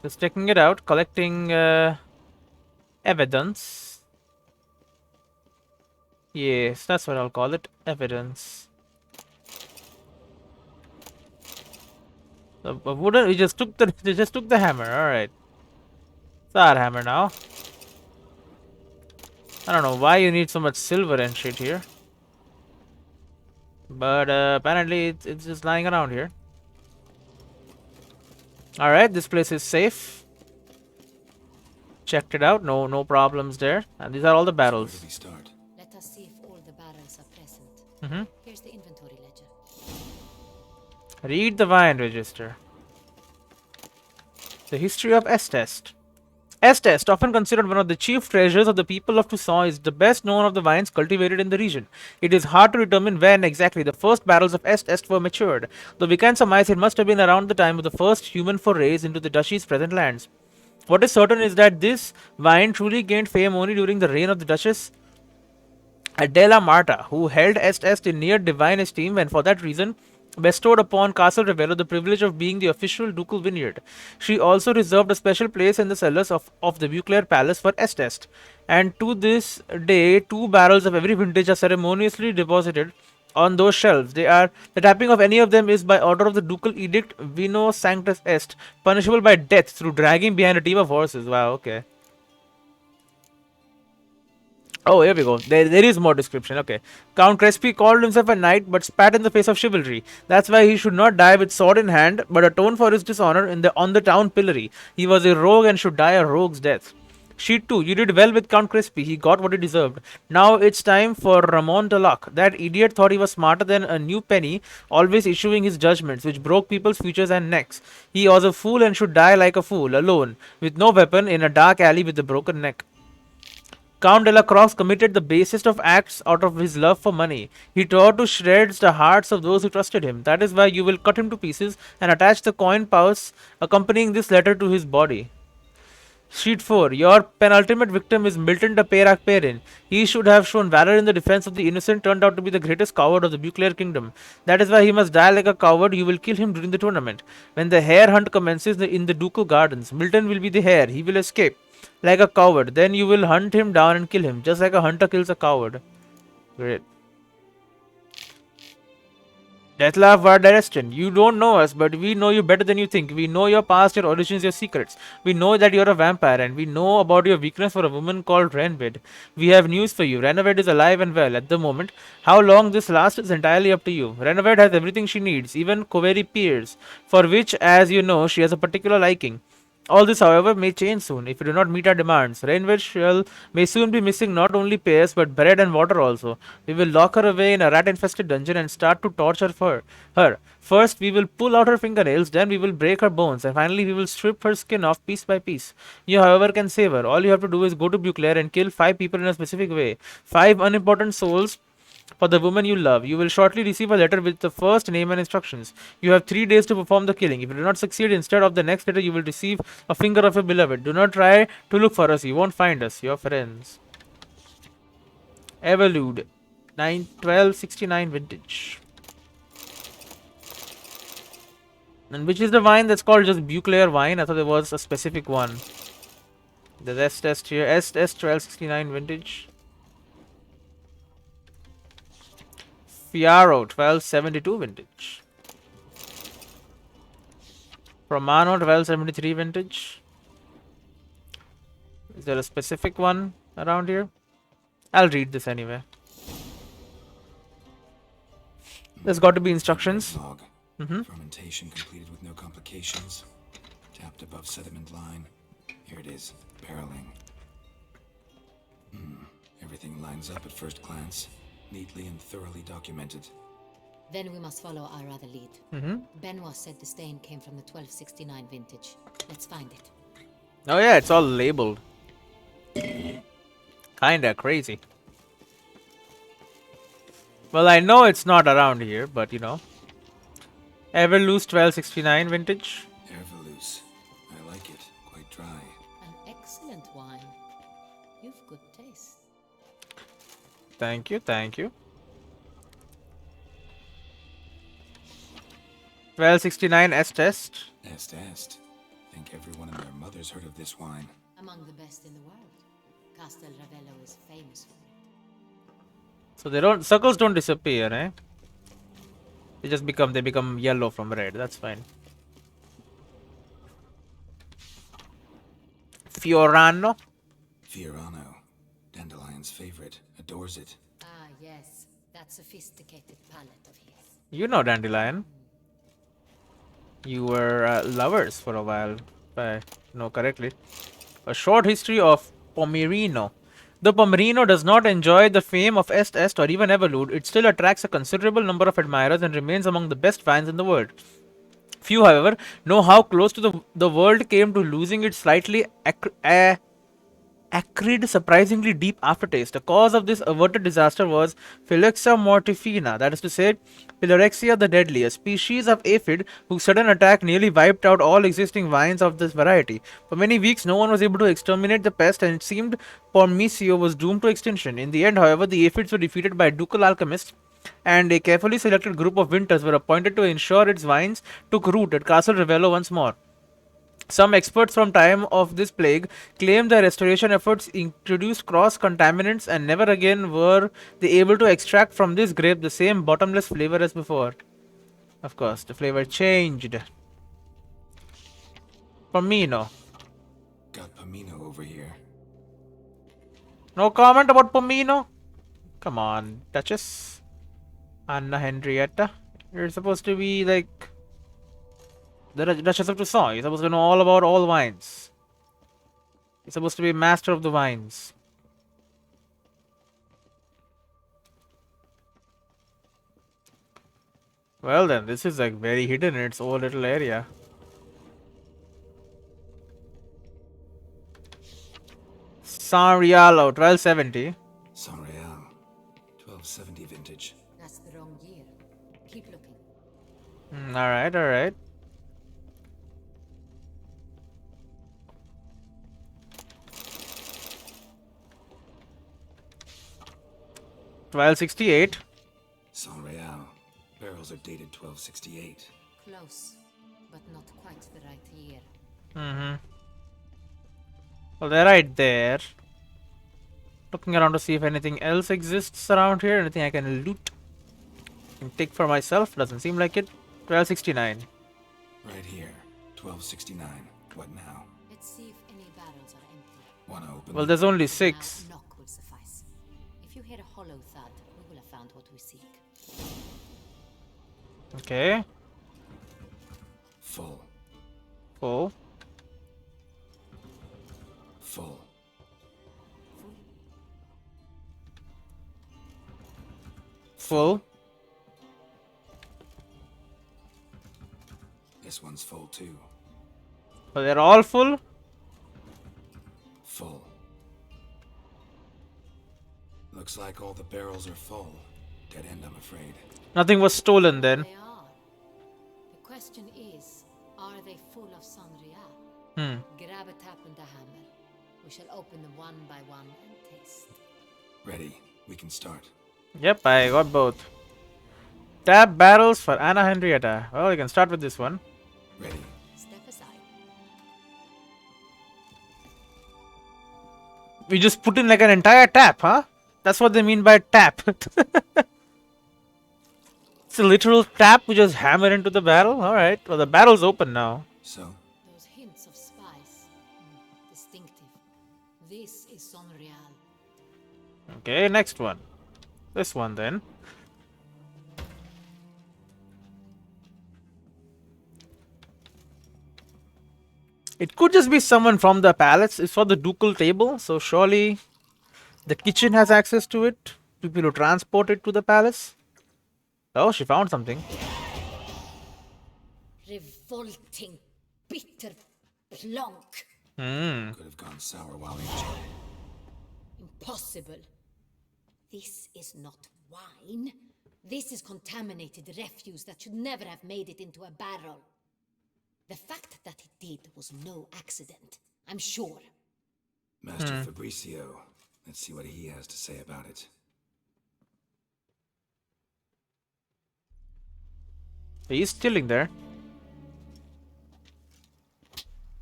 Just checking it out, collecting evidence. Yes, that's what I'll call it, evidence. The wooden. We just took the. They just took the hammer. All right. It's our hammer now. I don't know why you need so much silver and shit here, but apparently it's just lying around here. All right, this place is safe. Checked it out. No problems there. And these are all the So where barrels. do we start? Let us see if all the barrels are present. Mm-hmm. Here's the inventory ledger. Read the wine register. The history of Estest. Estest, often considered one of the chief treasures of the people of Toussaint, is the best known of the wines cultivated in the region. It is hard to determine when exactly the first barrels of Estest were matured, though we can surmise it must have been around the time of the first human forays into the duchy's present lands. What is certain is that this wine truly gained fame only during the reign of the Duchess Adela Marta, who held Est in near divine esteem and for that reason bestowed upon Castle Ravello the privilege of being the official ducal vineyard. She also reserved a special place in the cellars of the Beauclair Palace for Est, and to this day 2 barrels of every vintage are ceremoniously deposited on those shelves. The tapping of any of them is by order of the ducal edict Vino Sanctus Est, punishable by death through dragging behind a team of horses. Wow, okay. Oh, here we go. There is more description. Okay. Count Crespi called himself a knight but spat in the face of chivalry. That's why he should not die with sword in hand but atone for his dishonor on the town pillory. He was a rogue and should die a rogue's death. Sheet 2. You did well with Count Crespi. He got what he deserved. Now it's time for Ramon de Luck. That idiot thought he was smarter than a new penny, always issuing his judgments, which broke people's futures and necks. He was a fool and should die like a fool, alone, with no weapon, in a dark alley with a broken neck. Count de la Croix committed the basest of acts out of his love for money. He tore to shreds the hearts of those who trusted him. That is why you will cut him to pieces and attach the coin purse accompanying this letter to his body. Sheet 4. Your penultimate victim is Milton de Peyrac Perrin. He should have shown valor in the defense of the innocent, turned out to be the greatest coward of the Beauclair kingdom. That is why he must die like a coward. You will kill him during the tournament. When the hare hunt commences in the ducal gardens, Milton will be the hare. He will escape like a coward. Then you will hunt him down and kill him, just like a hunter kills a coward. Great. Deathlaf Vardareston, you don't know us, but we know you better than you think. We know your past, your origins, your secrets. We know that you're a vampire, and we know about your weakness for a woman called Renved. We have news for you. Renved is alive and well at the moment. How long this lasts is entirely up to you. Renved has everything she needs, even Coveri Piers, for which, as you know, she has a particular liking. All this, however, may change soon if we do not meet our demands. Rainwell may soon be missing not only pears but bread and water also. We will lock her away in a rat-infested dungeon and start to torture her. First, we will pull out her fingernails, then we will break her bones, and finally we will strip her skin off piece by piece. You, however, can save her. All you have to do is go to Beauclair and kill 5 people in a specific way. 5 unimportant souls for the woman you love. You will shortly receive a letter with the first name and instructions. You have 3 days to perform the killing. If you do not succeed, instead of the next letter, you will receive a finger of your beloved. Do not try to look for us. You won't find us. Your friends. Everlude. 1269 vintage. And which is the wine that's called just Beauclair wine? I thought there was a specific one. The S test here. S 1269 vintage. Fiaro 1272 vintage. Romano 1273 vintage. Is there a specific one around here? I'll read this anyway. There's got to be instructions. Log. Fermentation completed with no complications. Tapped above sediment line. Here it is. Barreling. Everything lines up at first glance. Neatly and thoroughly documented. Then we must follow our other lead. Benoit said the stain came from the 1269 vintage. Let's find it. Oh yeah, it's all labeled. Kinda crazy. Well, I know it's not around here, but you know. Everloose 1269 vintage. Everloose. I like it. Quite dry. An excellent wine. You've good taste. Thank you, thank you. 1269 S test. Est. Think everyone and their mother's heard of this wine. Among the best in the world. Castel Ravello is famous for it. So circles don't disappear, eh? They become yellow from red. That's fine. Fiorano. Dandelion's favorite. Adores it. Ah, yes. That sophisticated palate of his. You know Dandelion. You were lovers for a while, if I know correctly. A short history of Pomerino. Though Pomerino does not enjoy the fame of Est or even Everlude, it still attracts a considerable number of admirers and remains among the best wines in the world. Few, however, know how close to the world came to losing its slightly acrid, surprisingly deep aftertaste. The cause of this averted disaster was Phylloxera mortifera, that is to say, Pylorexia the deadly, a species of aphid whose sudden attack nearly wiped out all existing vines of this variety. For many weeks, no one was able to exterminate the pest, and it seemed Pormicio was doomed to extinction. In the end, however, the aphids were defeated by ducal alchemists, and a carefully selected group of winters were appointed to ensure its vines took root at Castle Ravello once more. Some experts from time of this plague claim the restoration efforts introduced cross-contaminants, and never again were they able to extract from this grape the same bottomless flavor as before. Of course, the flavor changed. Pomino. Got Pomino over here. No comment about Pomino? Come on, Duchess. Anna Henrietta. You're supposed to be like the Duchess of Toussaint. You're supposed to know all about all wines. You're supposed to be master of the wines. Well then, this is like very hidden in its own little area. San Rialo, 1270. San Real. 1270 vintage. That's the wrong year. Keep looking. Alright, alright. $1268. San Real. Barrels are dated 1268. Close, but not quite the right year. Well, they're right there. Looking around to see if anything else exists around here. Anything I can loot. Can take for myself. Doesn't seem like it. 1269. Right here. 1269. What now? Let's see if any barrels are empty. Wanna open Well, them? there's only For 6. now, knock will suffice. If you hear a hollow thud, we will have found what we seek. Okay. Full. Full. Full. Full. This one's full too. So they're all full? Full. Looks like all the barrels are full. Dead end, I'm afraid. Nothing was stolen then. They are. The question is, are they full of Sanrial? Grab a tap and a hammer. We shall open them one by one and taste. Ready. We can start. Yep, I got both. Tap barrels for Anna Henrietta. Well, you can start with this one. Ready. Step aside. We just put in like an entire tap, huh? That's what they mean by tap. It's a literal tap. We just hammer into the barrel. Alright. Well, the barrel's open now. So, Those hints of spice. Distinctive. This is Sonreal. Okay, next one. This one then. It could just be someone from the palace. It's for the ducal table, so surely the kitchen has access to it. People who transport it to the palace. Oh, she found something. Revolting, bitter plonk. could have gone sour while in jail. Impossible. This is not wine. This is contaminated refuse that should never have made it into a barrel. The fact that it did was no accident, I'm sure. Master Fabricio. Let's see what he has to say about it. He's chilling there.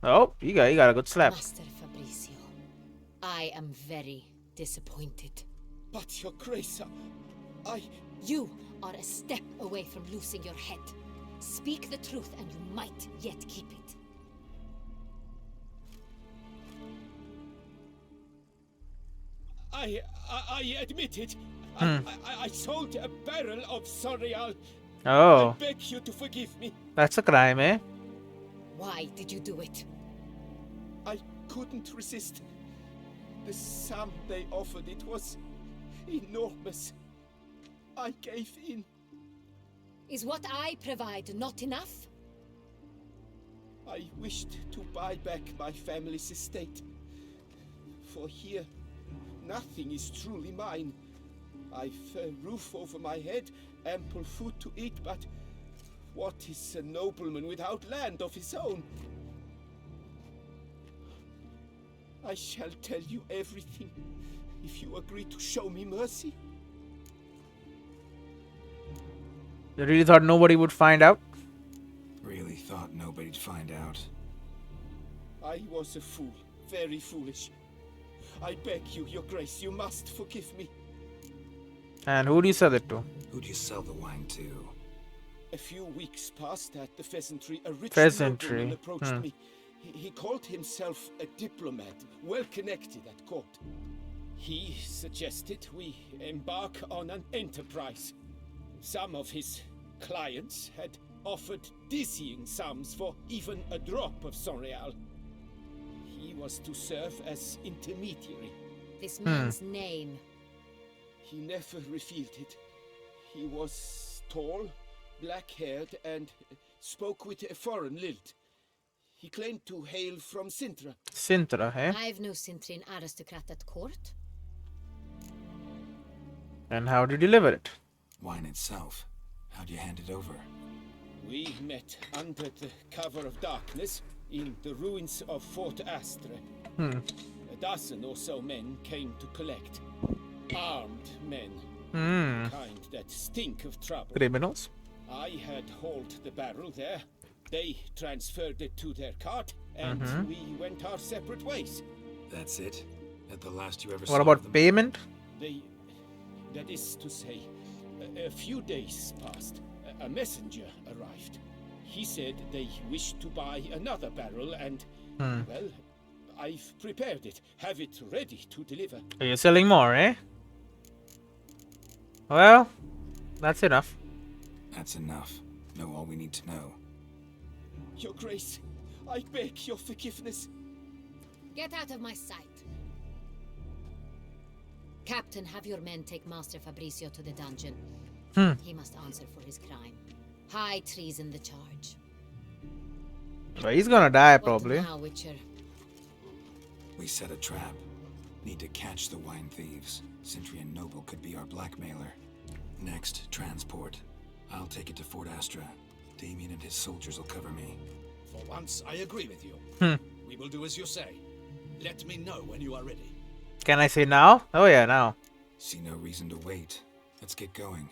Oh, he got a good slap. Master Fabricio, I am very disappointed. But, Your Grace, I... You are a step away from losing your head. Speak the truth and you might yet keep it. I admit it. I sold a barrel of Sonreal. Oh, I beg you to forgive me. that's a crime, eh? Why did you do it? I couldn't resist. The sum they offered, it was enormous. I gave in. Is what I provide not enough? I wished to buy back my family's estate. For here, nothing is truly mine. I've a roof over my head, ample food to eat, but what is a nobleman without land of his own? I shall tell you everything if you agree to show me mercy. You really thought nobody would find out? Really thought nobody'd find out. I was a fool, very foolish. I beg you, Your Grace, you must forgive me. And who do you sell it to? Who'd you sell the wine to? A few weeks past at the pheasantry, a rich Pheasantry, nobleman approached me. He called himself a diplomat, well connected at court. He suggested we embark on an enterprise. Some of his clients had offered dizzying sums for even a drop of Sonreal. He was to serve as intermediary. This man's name. He never revealed it. He was tall, black-haired, and spoke with a foreign lilt. He claimed to hail from Sintra. Sintra, eh? I've no Cintrin aristocrat at court. And how do you deliver it? Wine itself. How'd you hand it over? We met under the cover of darkness in the ruins of Fort Astre. A dozen or so men came to collect. Armed men. Kind that stink of trouble. Criminals? I had hauled the barrel there. They transferred it to their cart, and we went our separate ways. That's it? At the last you ever saw What of about them? payment? That is to say, a few days passed. A messenger arrived. He said they wished to buy another barrel, and, well, I've prepared it. Have it ready to deliver. So you're selling more, eh? Well, that's enough. That's enough. Know all we need to know. Your Grace, I beg your forgiveness. Get out of my sight. Captain, have your men take Master Fabrizio to the dungeon. He must answer for his crime. High treason the charge. Well, he's gonna die What probably. now, Witcher? We set a trap. Need to catch the wine thieves. Sentry and Noble could be our blackmailer. Next, transport. I'll take it to Fort Astra. Damien and his soldiers will cover me. For once, I agree with you. We will do as you say. Let me know when you are ready. Can I say now? Oh yeah, now. See no reason to wait. Let's get going.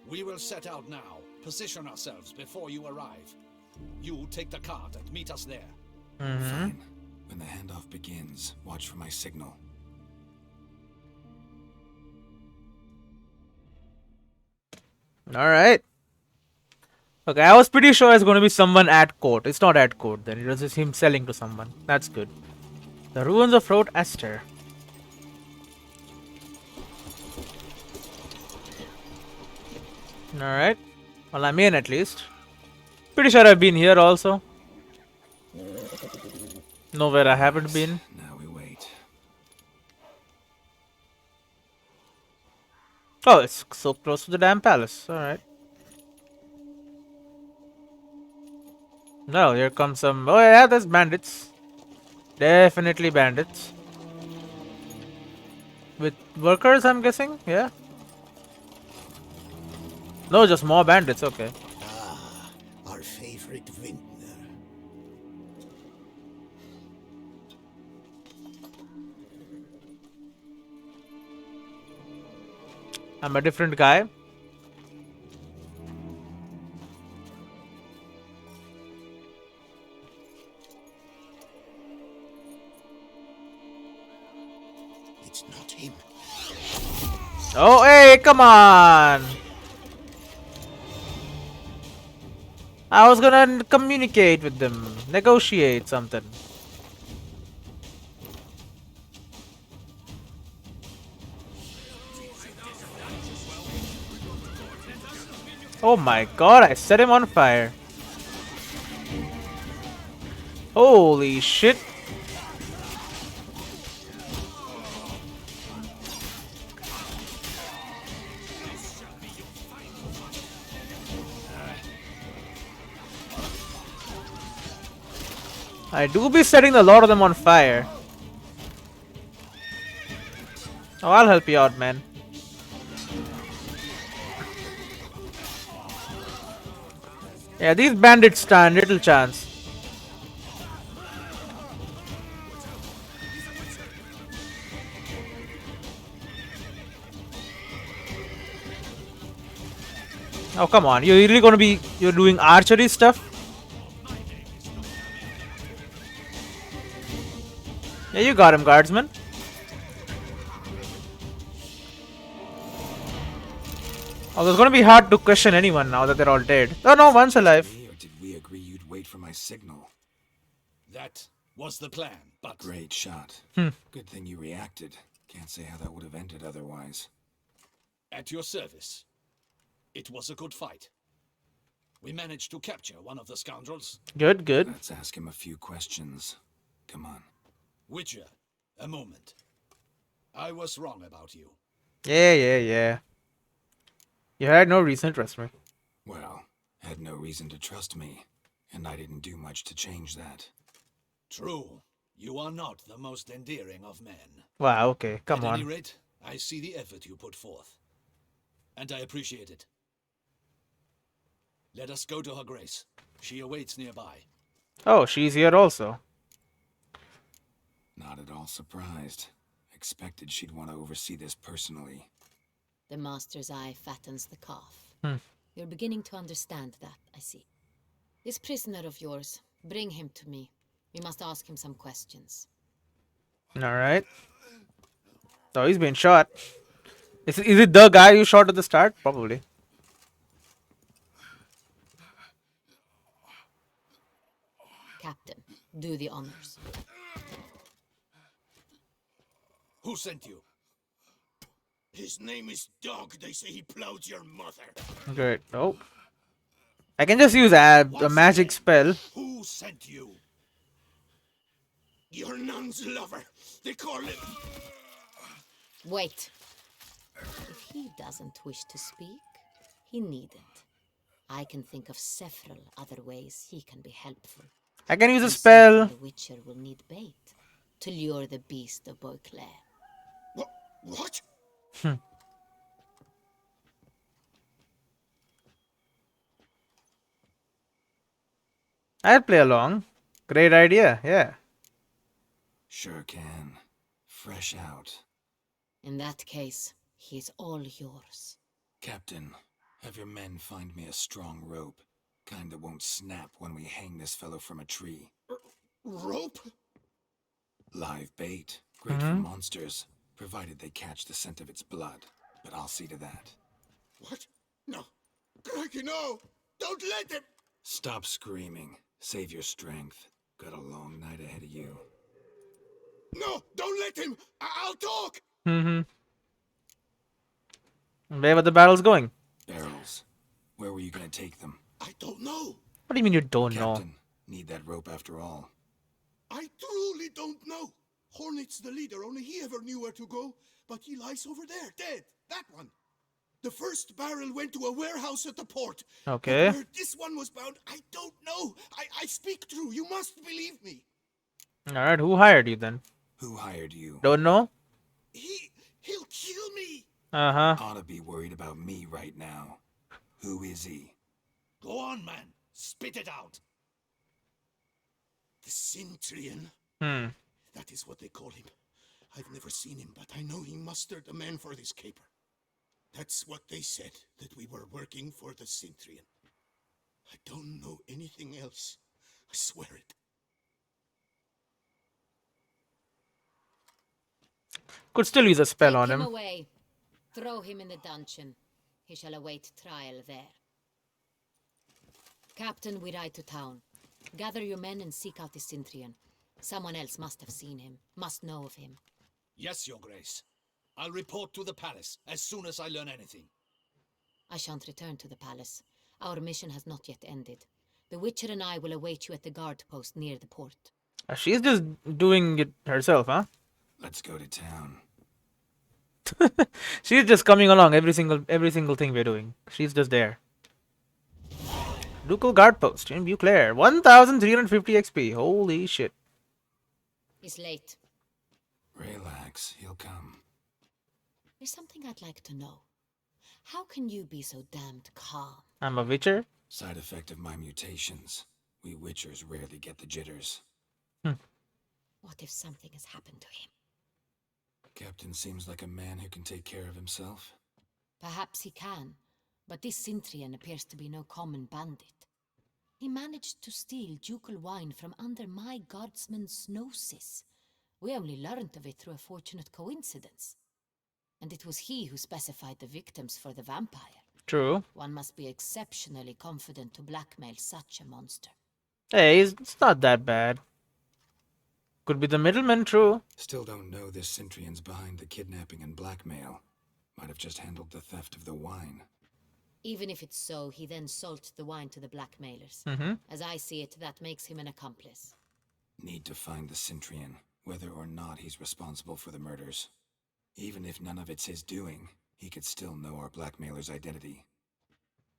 We will set out now. Position ourselves before you arrive. You take the cart and meet us there. Fine. When the handoff begins, watch for my signal. Alright. Okay, I was pretty sure it's going to be someone at court. It's not at court then. It was just him selling to someone. That's good. The ruins of Fort Astra. Alright. Well, I'm in at least. Pretty sure I've been here also. Nowhere I haven't been. Now we wait. Oh, it's so close to the damn palace. Alright. No, here comes some... Oh yeah, there's bandits. Definitely bandits. With workers, I'm guessing? Yeah. No, just more bandits, okay. Ah, our favorite vintner. I'm a different guy. It's not him. Oh, hey, come on! I was gonna communicate with them, negotiate something. Oh my god, I set him on fire. Holy shit. I do be setting a lot of them on fire. Oh, I'll help you out, man. Yeah, these bandits stand little chance. Oh, come on. You're really gonna be... You're doing archery stuff? Yeah, you got him, guardsman. Oh, it's gonna be hard to question anyone now that they're all dead. Oh no, one's alive. Or did we agree you'd wait for my signal? That was the plan, but... Great shot. Good thing you reacted. Can't say how that would have ended otherwise. At your service. It was a good fight. We managed to capture one of the scoundrels. Good, good. Let's ask him a few questions. Come on. Witcher, a moment. I was wrong about you. Yeah. You had no reason to trust me. Well, had no reason to trust me, and I didn't do much to change that. True. You are not the most endearing of men. Wow, okay, come At any on. rate, I see the effort you put forth. And I appreciate it. Let us go to her grace. She awaits nearby. Oh, she's here also. Not at all surprised. Expected she'd want to oversee this personally. The master's eye fattens the calf. You're beginning to understand that, I see. This prisoner of yours, bring him to me. We must ask him some questions. Alright. So he's been shot. Is it the guy you shot at the start? Probably. Captain, do the honors. Who sent you? His name is Dog. They say he plowed your mother. Great. Oh. I can just use a magic spell. Who sent you? Your nun's lover. They call him. Wait. If he doesn't wish to speak, he needn't. I can think of several other ways he can be helpful. I can use a And spell. something the Witcher will need bait to lure the beast of Beauclair. What? I'll play along. Great idea, yeah. Sure can. Fresh out. In that case, he is all yours. Captain, have your men find me a strong rope. Kind that won't snap when we hang this fellow from a tree. Rope? Live bait. Great for monsters, provided they catch the scent of its blood. But I'll see to that. What? No. Crikey, no! Don't let him! Stop screaming. Save your strength. Got a long night ahead of you. No! Don't let him! I'll talk! Where were the battles going? Barrels. Where were you gonna take them? I don't know. What do you mean you don't know? Captain, need that rope after all. I truly don't know. Hornet's the leader, only he ever knew where to go. But he lies over there, dead. That one. The first barrel went to a warehouse at the port. Okay. But where this one was bound, I don't know. I speak true. You must believe me. Alright, who hired you then? Who hired you? Don't know? He'll kill me. Uh-huh. Ought to be worried about me right now. Who is he? Go on, man. Spit it out. The Cintrian. That is what they call him. I've never seen him, but I know he mustered a man for this caper. That's what they said, that we were working for the Cintrian. I don't know anything else. I swear it. Could still use a spell Take on him him. away. Throw him in the dungeon. He shall await trial there. Captain, we ride to town. Gather your men and seek out the Cintrian. Someone else must have seen him, must know of him. Yes, Your Grace. I'll report to the palace as soon as I learn anything. I shan't return to the palace. Our mission has not yet ended. The Witcher and I will await you at the guard post near the port. She's just doing it herself, huh? Let's go to town. She's just coming along every single thing we're doing. She's just there. Ducal guard post in Beauclair. 1,350 XP. Holy shit. He's late. Relax, he'll come. There's something I'd like to know. How can you be so damned calm? I'm a witcher. Side effect of my mutations. We Witchers rarely get the jitters. What if something has happened to him? Captain seems like a man who can take care of himself. Perhaps he can, but this Cintrian appears to be no common bandit. He managed to steal ducal wine from under my guardsman's noses. We only learned of it through a fortunate coincidence. And it was he who specified the victims for the vampire. True. One must be exceptionally confident to blackmail such a monster. Hey, it's not that bad. Could be the middleman, true. Still don't know this Cintrian's behind the kidnapping and blackmail. Might have just handled the theft of the wine. Even if it's so, he then sold the wine to the blackmailers. As I see it, that makes him an accomplice. Need to find the Cintrian, whether or not he's responsible for the murders. Even if none of it's his doing, he could still know our blackmailer's identity.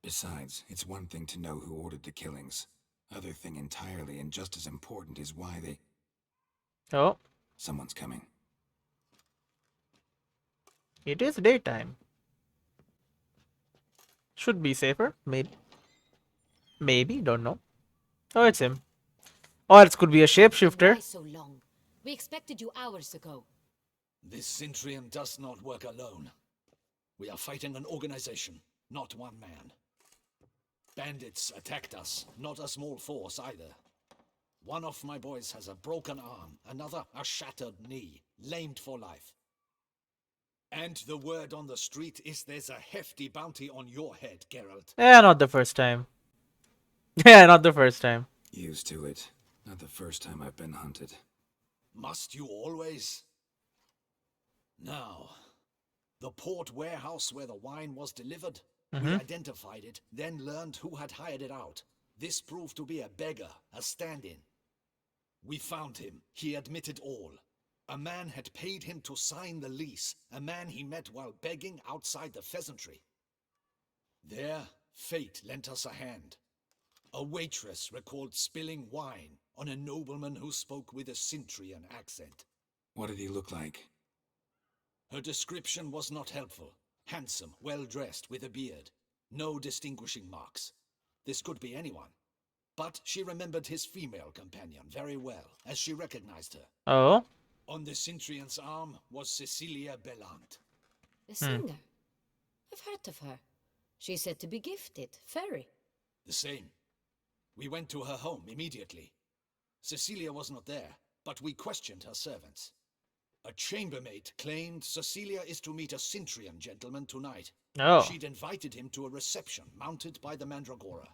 Besides, it's one thing to know who ordered the killings. Other thing entirely, and just as important, is why they... Oh, Someone's coming. it is daytime. Should be safer, maybe. Maybe, don't know. Oh, it's him. Or it could be a shapeshifter. Why so long? We expected you hours ago. This Cintrian does not work alone. We are fighting an organization, not one man. Bandits attacked us, not a small force either. One of my boys has a broken arm, another a shattered knee, lamed for life. And the word on the street is there's a hefty bounty on your head, Geralt. Yeah, not the first time. Yeah, not the first time. Used to it. Not the first time I've been hunted. Must you always? Now, the port warehouse where the wine was delivered, we identified it, then learned who had hired it out. This proved to be a beggar, a stand-in. We found him. He admitted all. A man had paid him to sign the lease. A man he met while begging outside the pheasantry. There, fate lent us a hand. A waitress recalled spilling wine on a nobleman who spoke with a Cintrian accent. What did he look like? Her description was not helpful. Handsome, well-dressed, with a beard. No distinguishing marks. This could be anyone. But she remembered his female companion very well, as she recognized her. Oh? On the Cintrian's arm was Cecilia Bellant. The singer. I've heard of her. She's said to be gifted. Fairy. The same. We went to her home immediately. Cecilia was not there, but we questioned her servants. A chambermaid claimed Cecilia is to meet a Cintrian gentleman tonight. Oh. She'd invited him to a reception mounted by the Mandragora.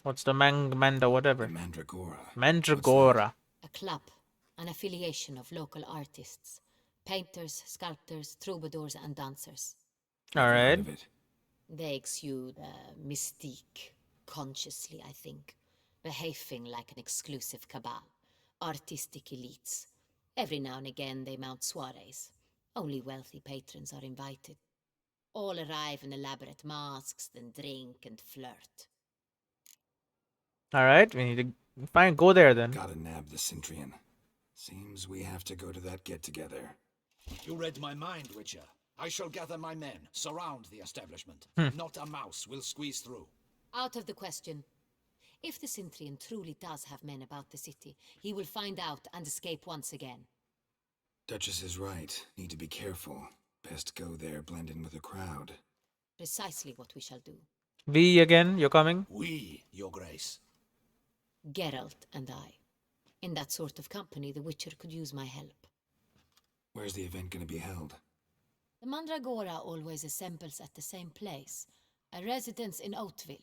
What's the Manda whatever? Mandragora. Mandragora. A club. An affiliation of local artists. Painters, sculptors, troubadours, and dancers. Alright. Of it. They exude mystique, consciously, I think. Behaving like an exclusive cabal. Artistic elites. Every now and again they mount soirees. Only wealthy patrons are invited. All arrive in elaborate masks, then drink and flirt. Alright, we need to go there then. Gotta nab the Cintrian. Seems we have to go to that get-together. You read my mind, Witcher. I shall gather my men, surround the establishment. Not a mouse will squeeze through. Out of the question. If the Cintrian truly does have men about the city, he will find out and escape once again. Duchess is right. Need to be careful. Best go there, blend in with the crowd. Precisely what we shall do. We again, you're coming? We, your grace. Geralt and I. In that sort of company, the Witcher could use my help. Where's the event gonna be held? The Mandragora always assembles at the same place, a residence in Oatville.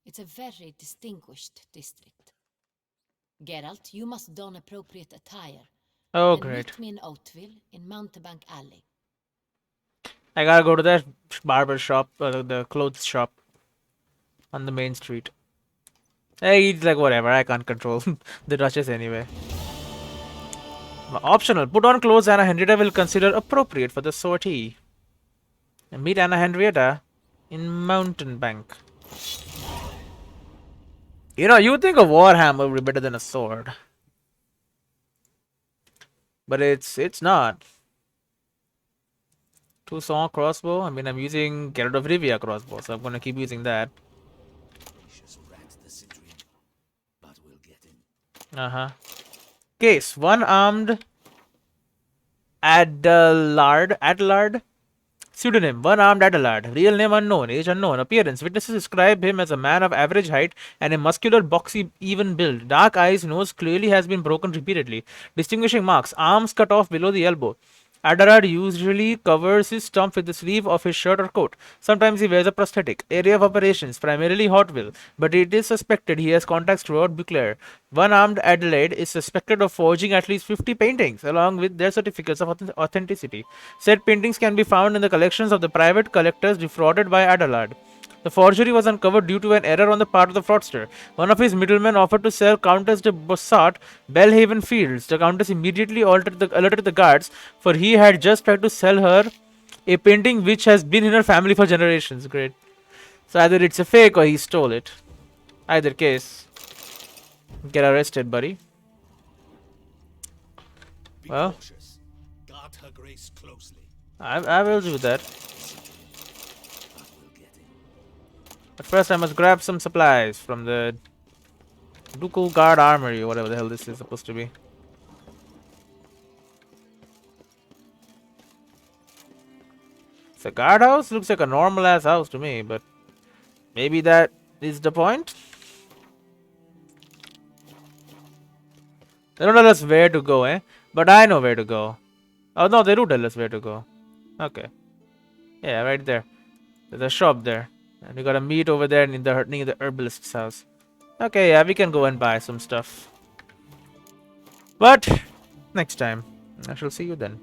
It's a very distinguished district. Geralt, you must don appropriate attire. Oh, and great. meet me in Oatville, in Mountebank Alley. I gotta go to that barber shop, the clothes shop on the main street. Hey, it's like whatever, I can't control the Duchess anyway. Optional, put on clothes Anna Henrietta will consider appropriate for the sortie. And meet Anna Henrietta in Mountebank. You know, you think a warhammer would be better than a sword. But it's not. Two-song crossbow. I mean, I'm using Geralt of Rivia crossbow, so I'm gonna keep using that. But we'll get him. Case. One-armed Adelard. Pseudonym, one-armed Adelard. Real name unknown, age unknown. Appearance, witnesses describe him as a man of average height and a muscular, boxy, even build. Dark eyes, nose clearly has been broken repeatedly. Distinguishing marks, arms cut off below the elbow. Adelard usually covers his stump with the sleeve of his shirt or coat. Sometimes he wears a prosthetic. Area of operations, primarily Hotville, but it is suspected he has contacts throughout Beauclair. One-armed Adelaide is suspected of forging at least 50 paintings, along with their certificates of authenticity. Said paintings can be found in the collections of the private collectors defrauded by Adelard. The forgery was uncovered due to an error on the part of the fraudster. One of his middlemen offered to sell Countess de Bossart Belhaven Fields. The Countess immediately alerted the guards, for he had just tried to sell her a painting which has been in her family for generations. Great. So either it's a fake or he stole it. Either case. Get arrested, buddy. Be Well, cautious. Guard her grace closely. I will do that. But we'll get him. But first I must grab some supplies from the Ducal Guard Armory, or whatever the hell this is supposed to be. It's a guardhouse? Looks like a normal ass house to me, but maybe that is the point? They don't tell us where to go, eh? But I know where to go. Oh no, they do tell us where to go. Okay. Yeah, right there. There's a shop there. And we gotta meet over there near the herbalist's house. Okay, yeah, we can go and buy some stuff. But next time, I shall see you then.